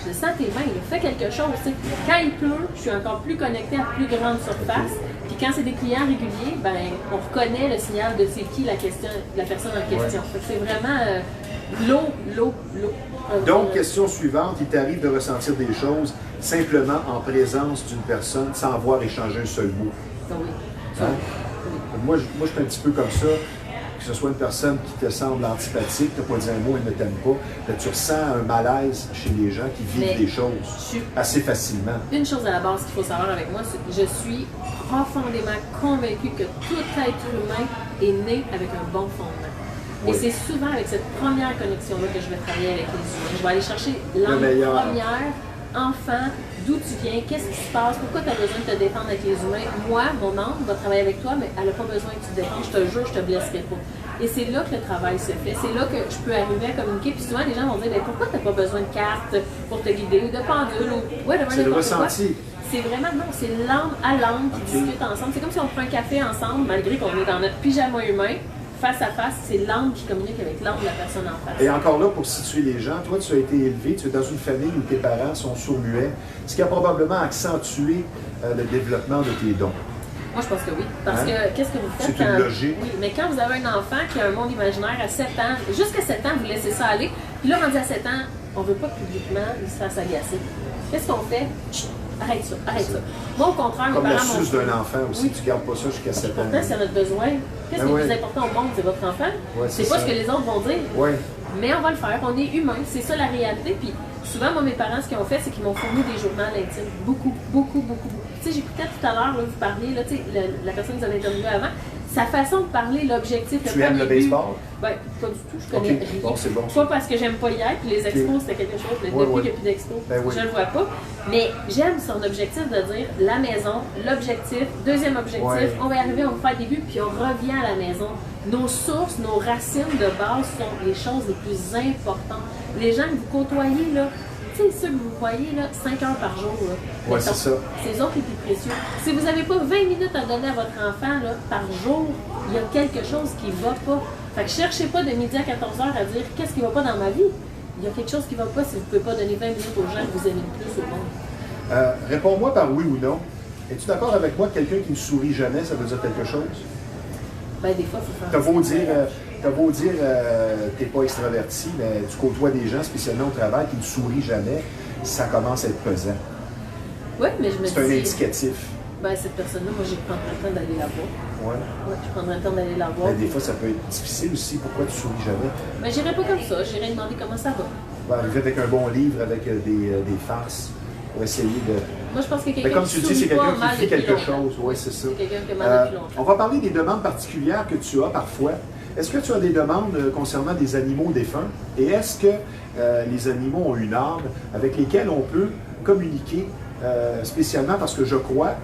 je sens tes mains, il a fait quelque chose. T'sais. Quand il pleut, je suis encore plus connectée à plus grande surface. Puis quand c'est des clients réguliers, ben, on reconnaît le signal de c'est qui la personne en question. C'est vraiment l'eau. Donc, question suivante, il t'arrive de ressentir des choses simplement en présence d'une personne sans avoir échangé un seul mot. Oui. Hein? Oui. Moi, je suis un petit peu comme ça. Que ce soit une personne qui te semble antipathique, tu n'as pas dit un mot, elle ne t'aime pas, là, tu ressens un malaise chez les gens qui vivent des choses assez facilement. Une chose à la base qu'il faut savoir avec moi, c'est que je suis profondément convaincue que tout être humain est né avec un bon fondement. Et c'est souvent avec cette première connexion-là que je vais travailler avec les humains. Je vais aller chercher l'âme première enfant, d'où tu viens, qu'est-ce qui se passe, pourquoi tu as besoin de te défendre avec les humains. Moi, mon âme va travailler avec toi, mais elle n'a pas besoin que tu te défendes, je te jure, je te blesserai pas. Et c'est là que le travail se fait, c'est là que je peux arriver à communiquer. Puis souvent, les gens vont dire, ben, pourquoi tu n'as pas besoin de cartes pour te guider, ou de pendule, ou c'est le ressenti. C'est vraiment, non, c'est l'âme à l'âme qui discute ensemble. C'est comme si on prend un café ensemble, malgré qu'on est dans notre pyjama humain, face à face, c'est l'âme qui communique avec l'âme de la personne en face. Et encore là, pour situer les gens, toi, tu as été élevé, tu es dans une famille où tes parents sont sourds-muets, ce qui a probablement accentué le développement de tes dons. Moi, je pense que oui. Parce que, qu'est-ce que vous faites C'est une logique. Oui, mais quand vous avez un enfant qui a un monde imaginaire à 7 ans, jusqu'à 7 ans, vous laissez ça aller, puis là, rendu à 7 ans, on ne veut pas que publiquement, il se fasse agacer. Qu'est-ce qu'on fait? Chut, arrête ça, arrête ça. Moi, au contraire, Comme mes la parents suce d'un enfant aussi, Oui. tu ne gardes pas ça jusqu'à 7 ans. Pourtant, c'est notre besoin. Qu'est-ce qui est le plus important au monde? C'est votre enfant. Ouais, c'est pas ce que les autres vont dire. Oui. Mais on va le faire. On est humain. C'est ça la réalité. Puis souvent, moi, mes parents, ce qu'ils ont fait, c'est qu'ils m'ont fourni des journaux intimes. Beaucoup, beaucoup, beaucoup, beaucoup. Tu sais, j'écoutais tout à l'heure, vous parliez, là, tu sais, la personne que vous avez interviewée avant, sa façon de parler, l'objectif, Tu aimes le baseball? Ben, pas du tout, je connais rien. Bon, c'est bon. Pas parce que j'aime pas hier, puis les expos, c'était quelque chose, mais depuis qu'il n'y a plus d'expos, je le vois pas. Mais j'aime son objectif de dire la maison, l'objectif, deuxième objectif, on va y arriver, on va faire des buts, puis on revient à la maison. Nos sources, nos racines de base sont les choses les plus importantes. Les gens que vous côtoyez, là, tu sais, ceux que vous voyez, là, 5 heures par jour, là, ouais, c'est ça. C'est les autres les plus précieux. Si vous n'avez pas 20 minutes à donner à votre enfant là, par jour, il y a quelque chose qui ne va pas. Fait que cherchez pas de midi à 14h à dire qu'est-ce qui ne va pas dans ma vie. Il y a quelque chose qui ne va pas si vous ne pouvez pas donner 20 minutes aux gens que vous aimez le plus au monde. Réponds-moi par oui ou non. Es-tu d'accord avec moi que quelqu'un qui ne sourit jamais, ça veut dire quelque chose? Ben, des fois, il faut faire. T'as beau dire t'es pas extraverti, mais tu côtoies des gens, spécialement au travail, qui ne sourient jamais, ça commence à être pesant. Oui, mais je me dis. C'est un indicatif. Ben, cette personne-là, moi, je prendrais le temps d'aller la voir. Ouais. Oui, je prendrais le temps d'aller la voir. Mais des fois, ça peut être difficile aussi. Pourquoi tu souris jamais? Mais j'irai pas comme ça. J'irai demander comment ça va. Ben, arriver avec un bon livre, avec des farces, pour essayer de. Moi, je pense que Mais quelqu'un comme qui tu dis, c'est sourit pas quelqu'un mal qui fait depuis quelque longtemps. chose. Oui, c'est ça. C'est quelqu'un qui a mal depuis longtemps. On va parler des demandes particulières que tu as parfois. Est-ce que tu as des demandes concernant des animaux défunts? Et est-ce que les animaux ont une âme avec lesquels on peut communiquer spécialement? Parce que je crois,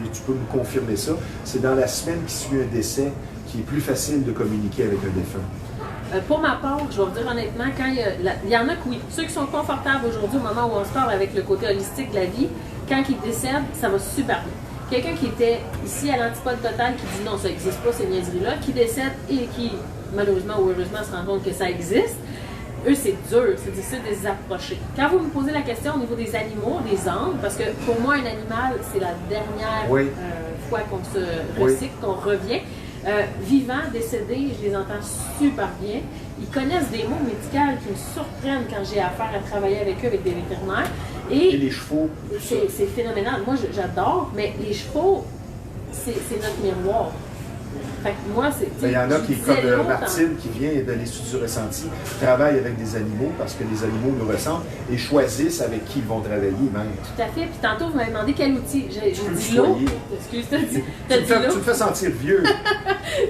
et tu peux me confirmer ça, c'est dans la semaine qui suit un décès qui est plus facile de communiquer avec un défunt. Pour ma part, je vais vous dire honnêtement, quand il y en a que oui, ceux qui sont confortables aujourd'hui au moment où on se parle avec le côté holistique de la vie, quand ils décèdent, ça va super bien. Quelqu'un qui était ici à l'antipode total, qui dit non, ça n'existe pas, ces niaiseries-là, qui décède et qui, malheureusement ou heureusement, se rend compte que ça existe, eux, c'est dur, c'est difficile de les approcher. Quand vous me posez la question au niveau des animaux, des âmes, parce que pour moi, un animal, c'est la dernière fois qu'on se recycle, qu'on revient. Vivants, décédés, je les entends super bien. Ils connaissent des mots médicaux qui me surprennent quand j'ai affaire à travailler avec eux, avec des vétérinaires. Et les chevaux. C'est phénoménal. Moi, j'adore, mais les chevaux, c'est notre miroir. Fait que moi, c'est. Il y en a qui, comme Martine, qui vient de l'Institut du ressenti, travaille avec des animaux parce que les animaux nous ressemblent et choisissent avec qui ils vont travailler même. Tout à fait. Puis tantôt, vous m'avez demandé quel outil. J'ai dit l'eau. Excuse, tu te fais sentir vieux.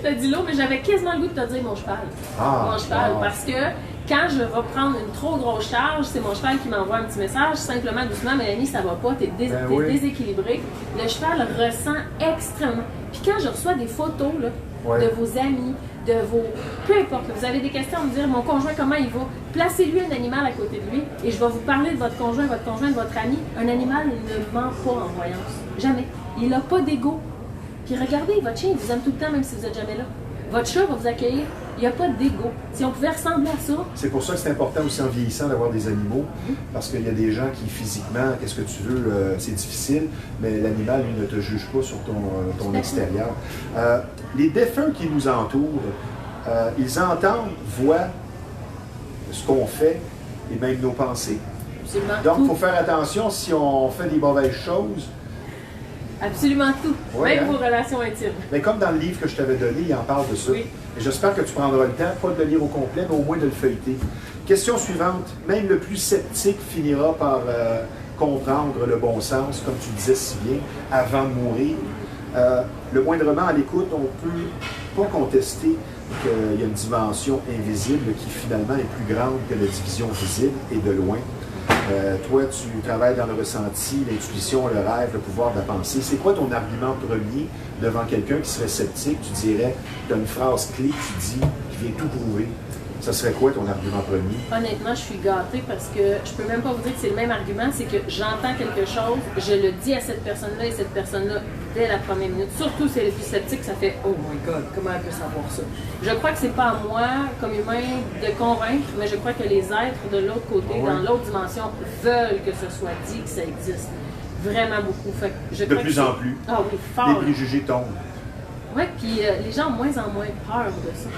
T'as dit l'eau, mais j'avais quasiment le goût de te dire mon cheval. Mon cheval. Parce que quand je vais prendre une trop grosse charge, c'est mon cheval qui m'envoie un petit message, simplement doucement, Mélanie, ça va pas, t'es déséquilibré. Le cheval ressent extrêmement. Puis quand je reçois des photos là, de vos amis, de vos. Peu importe, vous avez des questions à me dire, mon conjoint, comment il va? Placez-lui un animal à côté de lui et je vais vous parler de votre conjoint, de votre ami. Un animal ne ment pas en voyance. Jamais. Il n'a pas d'ego. Puis regardez, votre chien, il vous aime tout le temps, même si vous n'êtes jamais là. Votre chat va vous accueillir. Il n'y a pas d'ego. Si on pouvait ressembler à ça. C'est pour ça que c'est important aussi en vieillissant d'avoir des animaux, parce qu'il y a des gens qui physiquement, qu'est-ce que tu veux, c'est difficile, mais l'animal, lui, ne te juge pas sur ton extérieur. Les défunts qui nous entourent, ils entendent, voient ce qu'on fait et même nos pensées. Absolument Donc, il tout. faut faire attention si on fait des mauvaises choses. Absolument tout. Ouais, même vos relations intimes. Mais comme dans le livre que je t'avais donné, il en parle de ça. Oui. Et j'espère que tu prendras le temps, pas de le lire au complet, mais au moins de le feuilleter. Question suivante. Même le plus sceptique finira par comprendre le bon sens, comme tu disais si bien, avant de mourir. Le moindrement à l'écoute, on ne peut pas contester qu'il y a une dimension invisible qui finalement est plus grande que la division visible et de loin. Toi, tu travailles dans le ressenti, l'intuition, le rêve, le pouvoir de la pensée. C'est quoi ton argument premier devant quelqu'un qui serait sceptique? Tu dirais, tu as une phrase clé, tu dis, je viens tout prouver. Ça serait quoi ton argument premier? Honnêtement, je suis gâtée parce que je peux même pas vous dire que c'est le même argument, c'est que j'entends quelque chose, je le dis à cette personne-là et cette personne-là dès la première minute. Surtout si elle est plus sceptique, ça fait « Oh my God, comment elle peut savoir ça? » Je crois que c'est pas à moi, comme humain, de convaincre, mais je crois que les êtres de l'autre côté, dans l'autre dimension, veulent que ce soit dit, que ça existe. Vraiment beaucoup. Fait que je de crois plus que en plus. Ah oui, fort. Les préjugés tombent. Oui, puis les gens ont moins en moins peur de ça.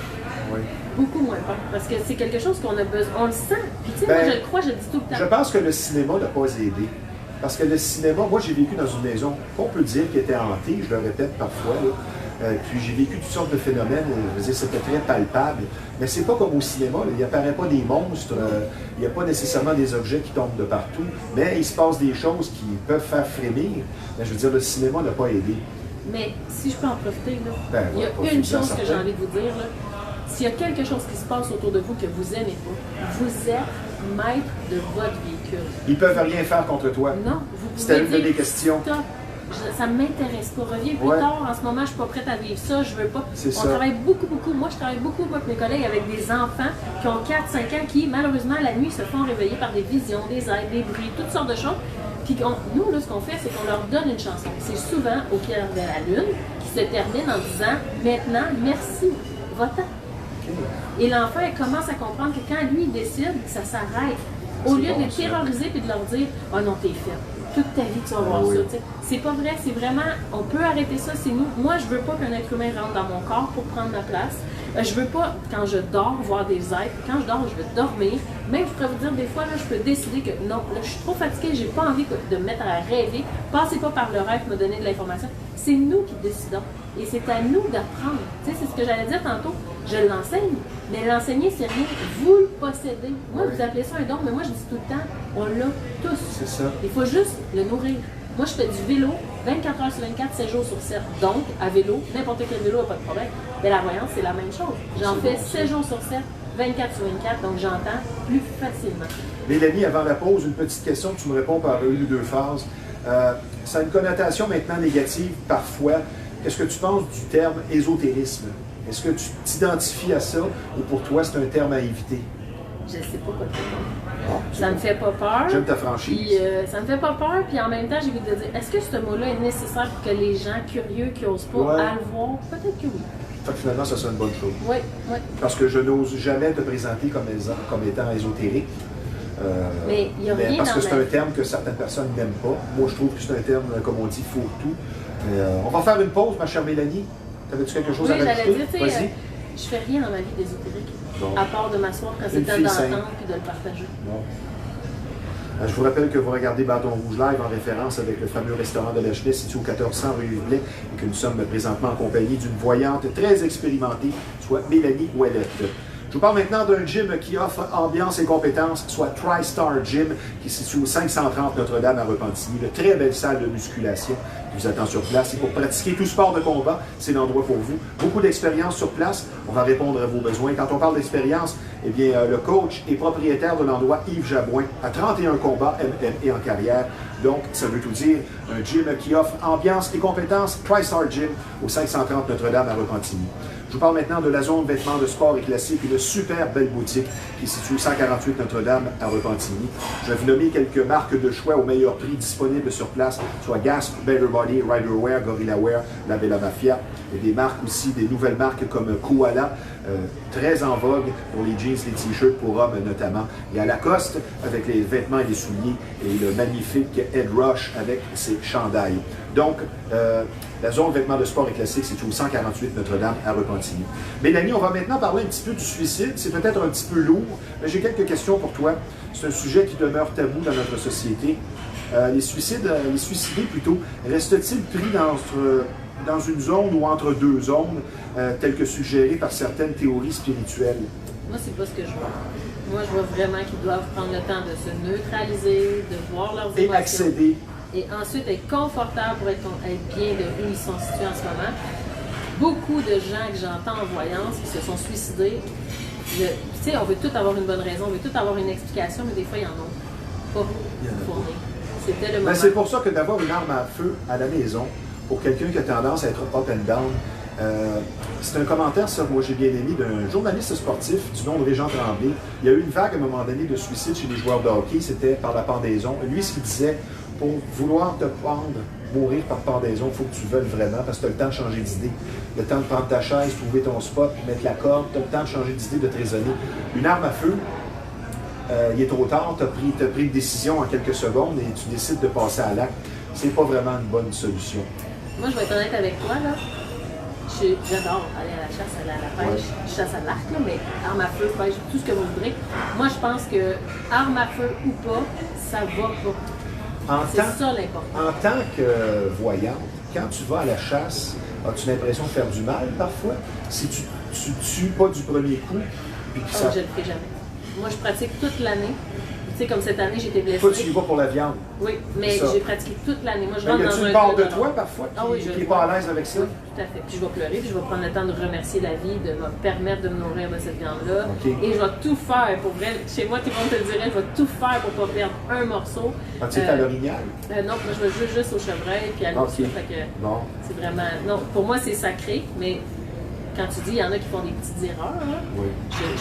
Oui. Beaucoup moins peur. Parce que c'est quelque chose qu'on a besoin. On le sent. Puis tu sais, moi je le crois, je le dis tout le temps. Je pense que le cinéma n'a pas aidé. Parce que le cinéma, moi j'ai vécu dans une maison qu'on peut dire qui était hantée, je le répète parfois, là. Puis j'ai vécu toutes sortes de phénomènes, je veux dire, c'était très palpable. Mais c'est pas comme au cinéma, là. Il n'apparaît pas des monstres, il n'y a pas nécessairement des objets qui tombent de partout, mais il se passe des choses qui peuvent faire frémir. Mais je veux dire, le cinéma n'a pas aidé. Mais si je peux en profiter, là, Ben, il y a ouais, une chose que j'ai envie de vous dire. Là. S'il y a quelque chose qui se passe autour de vous que vous n'aimez pas, vous êtes maître de votre véhicule. Ils peuvent rien faire contre toi. Non, vous pouvez C'était une de dire, mes questions. Stop. Ça ne m'intéresse pas. Reviens plus tard. En ce moment, je ne suis pas prête à vivre ça. Je veux pas. C'est On ça. travaille beaucoup. Moi, je travaille beaucoup avec mes collègues avec des enfants qui ont 4-5 ans qui, malheureusement, la nuit, se font réveiller par des visions, des aides, des bruits, toutes sortes de choses. Puis nous, là, ce qu'on fait, c'est qu'on leur donne une chanson. C'est souvent au clair de la lune qui se termine en disant « Maintenant, merci, va-t'en ». Et l'enfant, il commence à comprendre que quand lui, il décide, ça s'arrête. Au lieu de les terroriser et de leur dire « Oh non, t'es fait. Toute ta vie, tu vas voir ça. » C'est pas vrai, c'est vraiment, on peut arrêter ça, c'est nous. Moi, je veux pas qu'un être humain rentre dans mon corps pour prendre ma place. Je veux pas, quand je dors, voir des êtres. Quand je dors, je veux dormir. Même, je pourrais vous dire, des fois, là, je peux décider que non, là, je suis trop fatiguée, j'ai pas envie de me mettre à rêver. Passez pas par le rêve, me donner de l'information. C'est nous qui décidons. Et c'est à nous d'apprendre. Tu sais, c'est ce que j'allais dire tantôt. Je l'enseigne, mais l'enseigner, c'est rien. Vous le possédez. Moi, vous appelez ça un don, mais moi, je dis tout le temps, on l'a tous. C'est ça. Il faut juste le nourrir. Moi, je fais du vélo 24 heures sur 24, 7 jours sur 7. Donc, à vélo, n'importe quel vélo n'a pas de problème. Mais la voyance, c'est la même chose. J'en fais 7 jours sur 7, 24 sur 24, donc j'entends plus facilement. Mélanie, avant la pause, une petite question, tu me réponds par une ou deux phrases. Ça a une connotation maintenant négative parfois. Qu'est-ce que tu penses du terme ésotérisme? Est-ce que tu t'identifies à ça ou pour toi, c'est un terme à éviter? Je ne sais pas quoi te répondre. Bon, Ça ne me fait pas peur. J'aime ta franchise. Puis, ça me fait pas peur, puis en même temps, j'ai envie de dire, est-ce que ce mot-là est nécessaire pour que les gens curieux qui n'osent pas à le voir? Peut-être que oui. Fait que finalement, ça serait une bonne chose. Oui. Parce que je n'ose jamais te présenter comme étant ésotérique. Mais il n'y a rien parce dans que c'est ma un terme que certaines personnes n'aiment pas. Moi, je trouve que c'est un terme, comme on dit, fourre-tout. On va faire une pause, ma chère Mélanie. T'avais-tu quelque chose à rajouter? J'allais dire, tu sais, Vas-y. je fais rien dans ma vie d'ésotérique. Bon. À part de m'asseoir quand c'est Une temps fille d'entendre simple. puis de le partager. Bon. Je vous rappelle que vous regardez Bâton Rouge Live en référence avec le fameux restaurant de la Chenais situé au 1400 rue Yves Blais et que nous sommes présentement en compagnie d'une voyante très expérimentée, soit Mélanie Ouellette. Je vous parle maintenant d'un gym qui offre ambiance et compétences, soit TriStar Gym, qui est situé au 530 Notre-Dame à Repentigny, une très belle salle de musculation qui vous attend sur place. Et pour pratiquer tout sport de combat, c'est l'endroit pour vous. Beaucoup d'expérience sur place, on va répondre à vos besoins. Quand on parle d'expérience, eh bien, le coach et propriétaire de l'endroit, Yves Jabouin, a 31 combats MMA en carrière. Donc, ça veut tout dire. Un gym qui offre ambiance et compétences, TriStar Gym, au 530 Notre-Dame à Repentigny. Je vous parle maintenant de la zone vêtements de sport et classique, une super belle boutique qui est située au 148 Notre-Dame à Repentigny. Je vais vous nommer quelques marques de choix au meilleur prix disponibles sur place, soit Gasp, Better Body, Riderwear, Gorilla Wear, La Bella Mafia. Il y a des marques aussi, des nouvelles marques comme Koala, très en vogue pour les jeans, les t-shirts pour hommes notamment. Il y a Lacoste avec les vêtements et les souliers et le magnifique Ed Rush avec ses chandails. Donc, la zone vêtements de sport et classique, c'est au 148 Notre-Dame à Repentigny. Mélanie, on va maintenant parler un petit peu du suicide. C'est peut-être un petit peu lourd, mais j'ai quelques questions pour toi. C'est un sujet qui demeure tabou dans notre société. Les suicidés plutôt, restent-ils pris dans une zone ou entre deux zones, telles que suggérées par certaines théories spirituelles? Moi, c'est pas ce que je vois. Moi, je vois vraiment qu'ils doivent prendre le temps de se neutraliser, de voir leurs émotions. Et accéder. Et ensuite être confortable pour être bien de où ils sont situés en ce moment. Beaucoup de gens que j'entends en voyance qui se sont suicidés, tu sais, on veut tout avoir une bonne raison, on veut tout avoir une explication, mais des fois, il y en a. pas fourni. C'était le moment. C'est pour ça que d'avoir une arme à feu à la maison, pour quelqu'un qui a tendance à être up and down, c'est un commentaire, ça, moi j'ai bien aimé, d'un journaliste sportif du nom de Régent Tremblay. Il y a eu une vague à un moment donné de suicide chez les joueurs de hockey, c'était par la pendaison. Lui, ce qu'il disait, pour vouloir te pendre, mourir par pendaison, il faut que tu veuilles vraiment, parce que tu as le temps de changer d'idée. Le temps de prendre ta chaise, trouver ton spot, mettre la corde, tu as le temps de changer d'idée, de te raisonner. Une arme à feu, il est trop tard, tu as pris une décision en quelques secondes et tu décides de passer à l'acte. C'est pas vraiment une bonne solution. Moi, je vais être honnête avec toi, là. J'adore aller à la chasse, aller à la pêche, je chasse à l'arc, là, mais arme à feu, pêche, tout ce que vous voudrez. Moi, je pense que arme à feu ou pas, ça va pas. C'est ça l'important. En tant que voyante, quand tu vas à la chasse, as-tu l'impression de faire du mal parfois? Si tu tues pas du premier coup, puis que ça... Je le ferai jamais. Moi, je pratique toute l'année. Tu sais, comme cette année, j'étais blessée. Toi, tu y vas pour la viande. Oui, mais j'ai pratiqué toute l'année. Moi, je rentre dans un... une part de toi, parfois, qui n'est pas à l'aise avec ça? Oui, tout à fait. Puis je vais pleurer, puis je vais prendre le temps de remercier la vie, de me permettre de me nourrir de cette viande-là. Okay. Et je vais tout faire pour vrai. Chez moi, tout le monde te le dirait, je vais tout faire pour ne pas perdre un morceau. Tu es à l'orignal? Non, moi, je vais juste au chevreuil, puis à l'autre. Fait que c'est vraiment... Non, pour moi, c'est sacré, mais... Quand tu dis, il y en a qui font des petites erreurs, hein? Oui.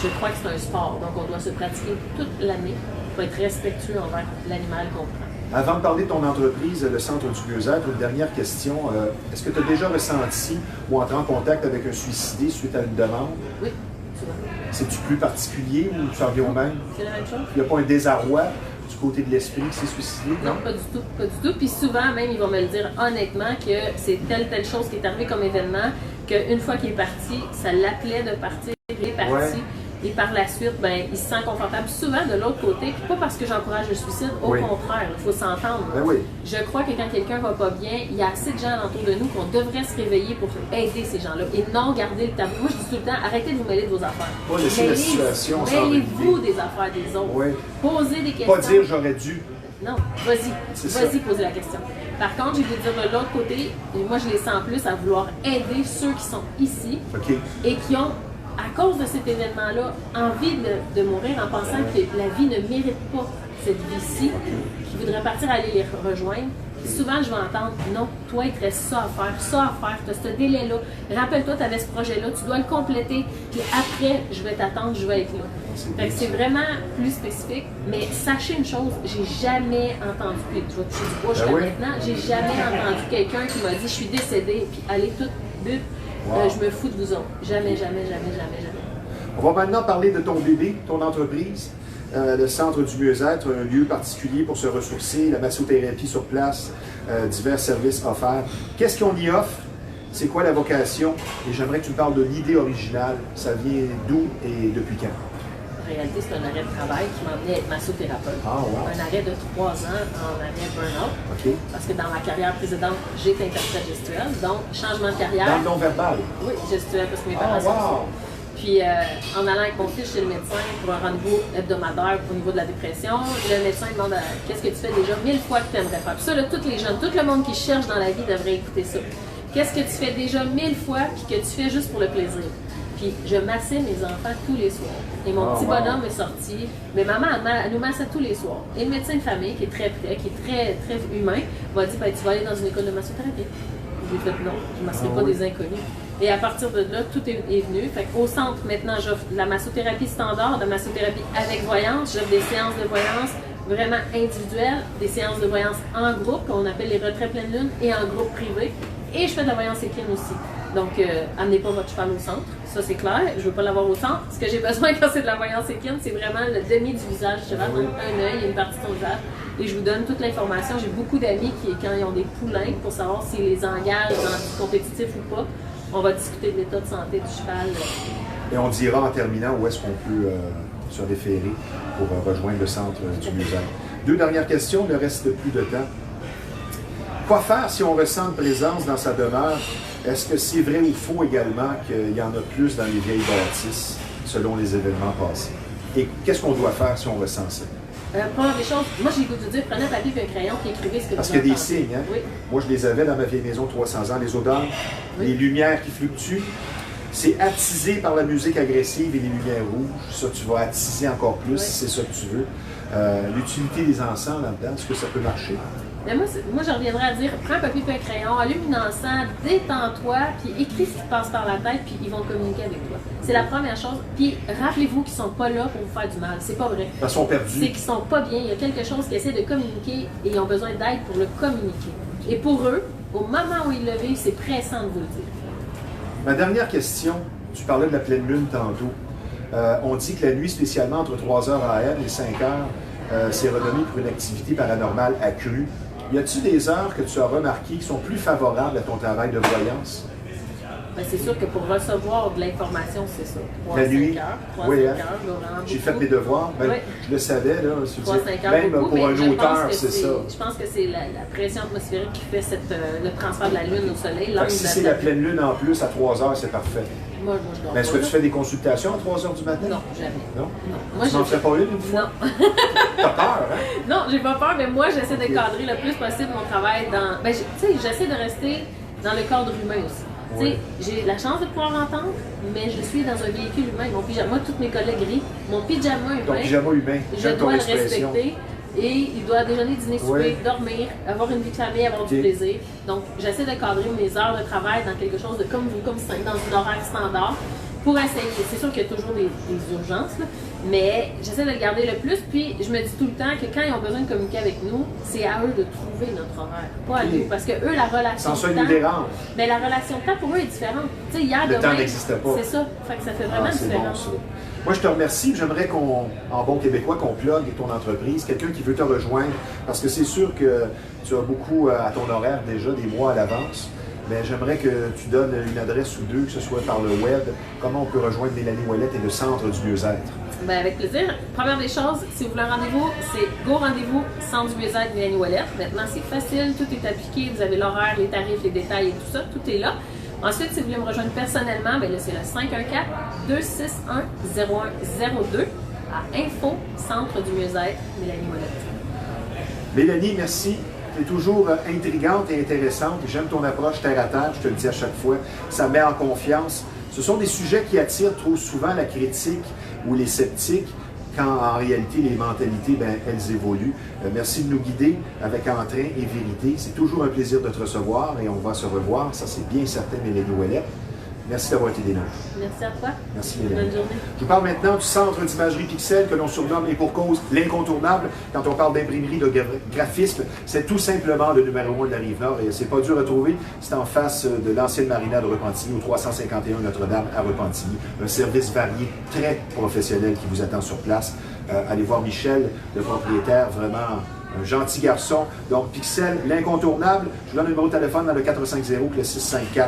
Je crois que c'est un sport, donc on doit se pratiquer toute l'année pour être respectueux envers l'animal qu'on prend. Avant de parler de ton entreprise, le Centre du Mieux-être, une dernière question. Est-ce que tu as déjà ressenti ou entré en contact avec un suicidé suite à une demande? Oui, souvent. C'est-tu plus particulier ou ça revient au même? C'est la même chose. Il n'y a pas un désarroi du côté de l'esprit qui s'est suicidé? Non, pas du tout, pas du tout. Puis souvent, même, ils vont me le dire honnêtement que c'est telle chose qui est arrivée comme événement qu'une fois qu'il est parti, ça l'appelait de partir, il est parti. Ouais. Et par la suite, ben, il se sent confortable. Souvent, de l'autre côté, puis pas parce que j'encourage le suicide, au contraire, il faut s'entendre. Ben oui. Je crois que quand quelqu'un va pas bien, il y a assez de gens alentour de nous qu'on devrait se réveiller pour aider ces gens-là et non garder le tabou. Moi, je dis tout le temps, arrêtez de vous mêler de vos affaires. Pas laisser la situation mêlez-vous des affaires des autres. Oui. Posez des questions. Pas dire j'aurais dû. Non, vas-y poser la question. Par contre, je vais vous dire de l'autre côté, et moi je les sens plus à vouloir aider ceux qui sont ici et qui ont, à cause de cet événement-là, envie de mourir en pensant que la vie ne mérite pas cette vie-ci, qui voudraient partir aller les rejoindre. Souvent, je vais entendre « Non, toi, il te reste ça à faire, tu as ce délai-là. Rappelle-toi, tu avais ce projet-là, tu dois le compléter, puis après, je vais t'attendre, je vais être là. » Fait que c'est vraiment plus spécifique, mais sachez une chose, j'ai jamais entendu, puis je vais toucher du bois jusqu'à maintenant, j'ai jamais entendu quelqu'un qui m'a dit « Je suis décédé, puis allez tout, but, je me fous de vous autres. » Jamais. On va maintenant parler de ton bébé, ton entreprise. Le Centre du Mieux-être, un lieu particulier pour se ressourcer, la massothérapie sur place, divers services offerts. Qu'est-ce qu'on y offre? C'est quoi la vocation? Et j'aimerais que tu me parles de l'idée originale. Ça vient d'où et depuis quand? En réalité, c'est un arrêt de travail qui m'a amené à être massothérapeute. Un arrêt de 3 ans en arrêt burn-out. Parce que dans ma carrière précédente, j'étais interprète gestuelle. Donc, changement de carrière. Dans le non-verbal? Oui, gestuelle, parce que mes parents sont. Puis, en allant avec mon fils chez le médecin pour un rendez-vous hebdomadaire au niveau de la dépression, le médecin demande qu'est-ce que tu fais déjà 1000 fois que tu aimerais faire. Puis ça, là, tous les jeunes, tout le monde qui cherche dans la vie devrait écouter ça. Qu'est-ce que tu fais déjà 1000 fois puis que tu fais juste pour le plaisir? Puis, je massais mes enfants tous les soirs. Et mon petit bonhomme est sorti. Mais maman, elle nous massait tous les soirs. Et le médecin de famille, qui est très près, qui est très, très humain, m'a dit tu vas aller dans une école de massothérapie. J'ai fait non, je ne masserai pas des inconnus. Et à partir de là, tout est venu. Fait qu'au centre, maintenant, j'offre la massothérapie standard, la massothérapie avec voyance. J'offre des séances de voyance vraiment individuelles, des séances de voyance en groupe, qu'on appelle les retraits pleine lune, et en groupe privé. Et je fais de la voyance équine aussi. Donc, amenez pas votre cheval au centre. Ça, c'est clair. Je veux pas l'avoir au centre. Ce que j'ai besoin quand c'est de la voyance équine, c'est vraiment le demi du visage du cheval, donc un œil et une partie de son visage. Et je vous donne toute l'information. J'ai beaucoup d'amis qui, quand ils ont des poulains, pour savoir s'ils les engagent dans compétitif ou pas, on va discuter de l'état de santé du cheval. Et on dira en terminant où est-ce qu'on peut se référer pour rejoindre le Centre du Mieux-être. 2 dernières questions, il ne reste plus de temps. Quoi faire si on ressent une présence dans sa demeure? Est-ce que c'est vrai ou faux également qu'il y en a plus dans les vieilles bâtisses selon les événements passés? Et qu'est-ce qu'on doit faire si on ressent ça? Première des choses, moi j'ai le goût de dire, prenez un papier et un crayon et écrivez ce que Parce vous qu'il y a des entendez. signes, hein? Oui. Moi, je les avais dans ma vieille maison 300 ans, les odeurs, les lumières qui fluctuent. C'est attisé par la musique agressive et les lumières rouges. Ça, tu vas attiser encore plus si c'est ça que tu veux. L'utilité des encens là-dedans, est-ce que ça peut marcher? Mais moi, je reviendrais à dire, prends un papier et un crayon, allume une encens, détends-toi, puis écris ce qui te passe par la tête, puis ils vont communiquer avec toi. C'est la première chose. Puis rappelez-vous qu'ils ne sont pas là pour vous faire du mal. C'est pas vrai. Ils sont perdus. C'est qu'ils sont pas bien. Il y a quelque chose qui essaie de communiquer et ils ont besoin d'aide pour le communiquer. Et pour eux, au moment où ils le vivent, c'est pressant de vous le dire. Ma dernière question, tu parlais de la pleine lune tantôt. On dit que la nuit, spécialement entre 3h AM et 5h, c'est renommé pour une activité paranormale accrue. Y a-t-il des heures que tu as remarquées qui sont plus favorables à ton travail de voyance? Ben, c'est sûr que pour recevoir de l'information, c'est ça. 3 La à 5 nuit, heures. 3 oui, à 5 hein? heures, je vais vraiment J'ai beaucoup. fait mes devoirs, ben, Oui. je le savais, là, 3 à 5 heures, même beaucoup, pour mais un je pense auteur, que c'est ça. Je pense que c'est la pression atmosphérique qui fait le transfert de la Lune au Soleil. Fait que si c'est la pleine lune en plus à 3h, c'est parfait. Moi, je dors Mais est-ce pas, que là. tu fais des consultations à 3h du matin? Non, jamais. Non? Moi, Tu n'en fais pas une fois? Non. T'as peur, hein? Non, j'ai pas peur, mais moi, j'essaie de cadrer le plus possible mon travail dans... Ben, tu sais, j'essaie de rester dans le cadre humain aussi. Oui. Tu sais, j'ai la chance de pouvoir entendre, mais je suis dans un véhicule humain. Mon pyjama, tous mes collègues rient. Mon pyjama humain, Ton pyjama humain, je j'aime ton dois le expression. respecter. Et il doit déjeuner, dîner, souper, Oui. dormir, avoir une vie de famille, avoir Ok. du plaisir. Donc, j'essaie de cadrer mes heures de travail dans quelque chose de comme dans une horaire standard pour essayer. C'est sûr qu'il y a toujours des urgences, là, mais j'essaie de le garder le plus. Puis, je me dis tout le temps que quand ils ont besoin de communiquer avec nous, c'est à eux de trouver notre horaire, pas à Ok. nous. Parce que eux, la relation Sans ça, de ils nous temps, dérangent. mais la relation de temps pour eux est différente. Tu sais, hier, Le demain, temps n'existe pas. c'est ça. Fait que ça fait vraiment Ah, c'est bon, différent. ça. Moi, je te remercie. J'aimerais en bon québécois, qu'on plug ton entreprise, quelqu'un qui veut te rejoindre, parce que c'est sûr que tu as beaucoup à ton horaire déjà, des mois à l'avance. Mais j'aimerais que tu donnes une adresse ou deux, que ce soit par le web, comment on peut rejoindre Mélanie Ouellette et le Centre du mieux-être. Ben, avec plaisir. Première des choses, si vous voulez un rendez-vous, c'est Go Rendez-vous, Centre du mieux-être Mélanie Ouellette. Maintenant, c'est facile, tout est appliqué, vous avez l'horaire, les tarifs, les détails et tout ça, tout est là. Ensuite, si vous voulez me rejoindre personnellement, ben là, c'est le 514-261-0102 à Info, Centre du mieux-être Mélanie Ouellette. Mélanie, merci. Tu es toujours intrigante et intéressante. J'aime ton approche terre à terre, je te le dis à chaque fois. Ça met en confiance. Ce sont des sujets qui attirent trop souvent la critique ou les sceptiques, quand en réalité les mentalités, ben, elles évoluent. Merci de nous guider avec entrain et vérité. C'est toujours un plaisir de te recevoir et on va se revoir. Ça, c'est bien certain, Mélanie Ouellette. Merci d'avoir été des nôtres. Merci à toi. Merci, Mélanie. Bonne journée. Je vous parle maintenant du Centre d'imagerie Pixel que l'on surnomme et pour cause l'incontournable. Quand on parle d'imprimerie, de graphisme, c'est tout simplement le numéro 1 de la Rive-Nord et c'est pas dur à trouver. C'est en face de l'ancienne marina de Repentigny, au 351 Notre-Dame à Repentigny. Un service varié, très professionnel qui vous attend sur place. Allez voir Michel, le propriétaire, vraiment un gentil garçon. Donc, Pixel, l'incontournable. Je vous donne le numéro de téléphone dans le 450, le 654-9944.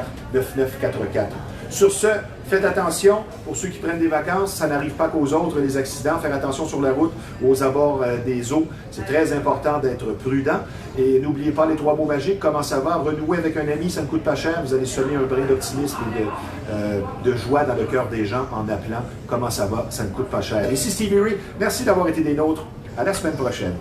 Sur ce, faites attention. Pour ceux qui prennent des vacances, ça n'arrive pas qu'aux autres, les accidents. Faire attention sur la route ou aux abords des eaux. C'est très important d'être prudent. Et n'oubliez pas les 3 mots magiques. Comment ça va? Renouer avec un ami, ça ne coûte pas cher. Vous allez semer un brin d'optimisme et de joie dans le cœur des gens en appelant. Comment ça va? Ça ne coûte pas cher. Ici Stevie Ray. Merci d'avoir été des nôtres. À la semaine prochaine.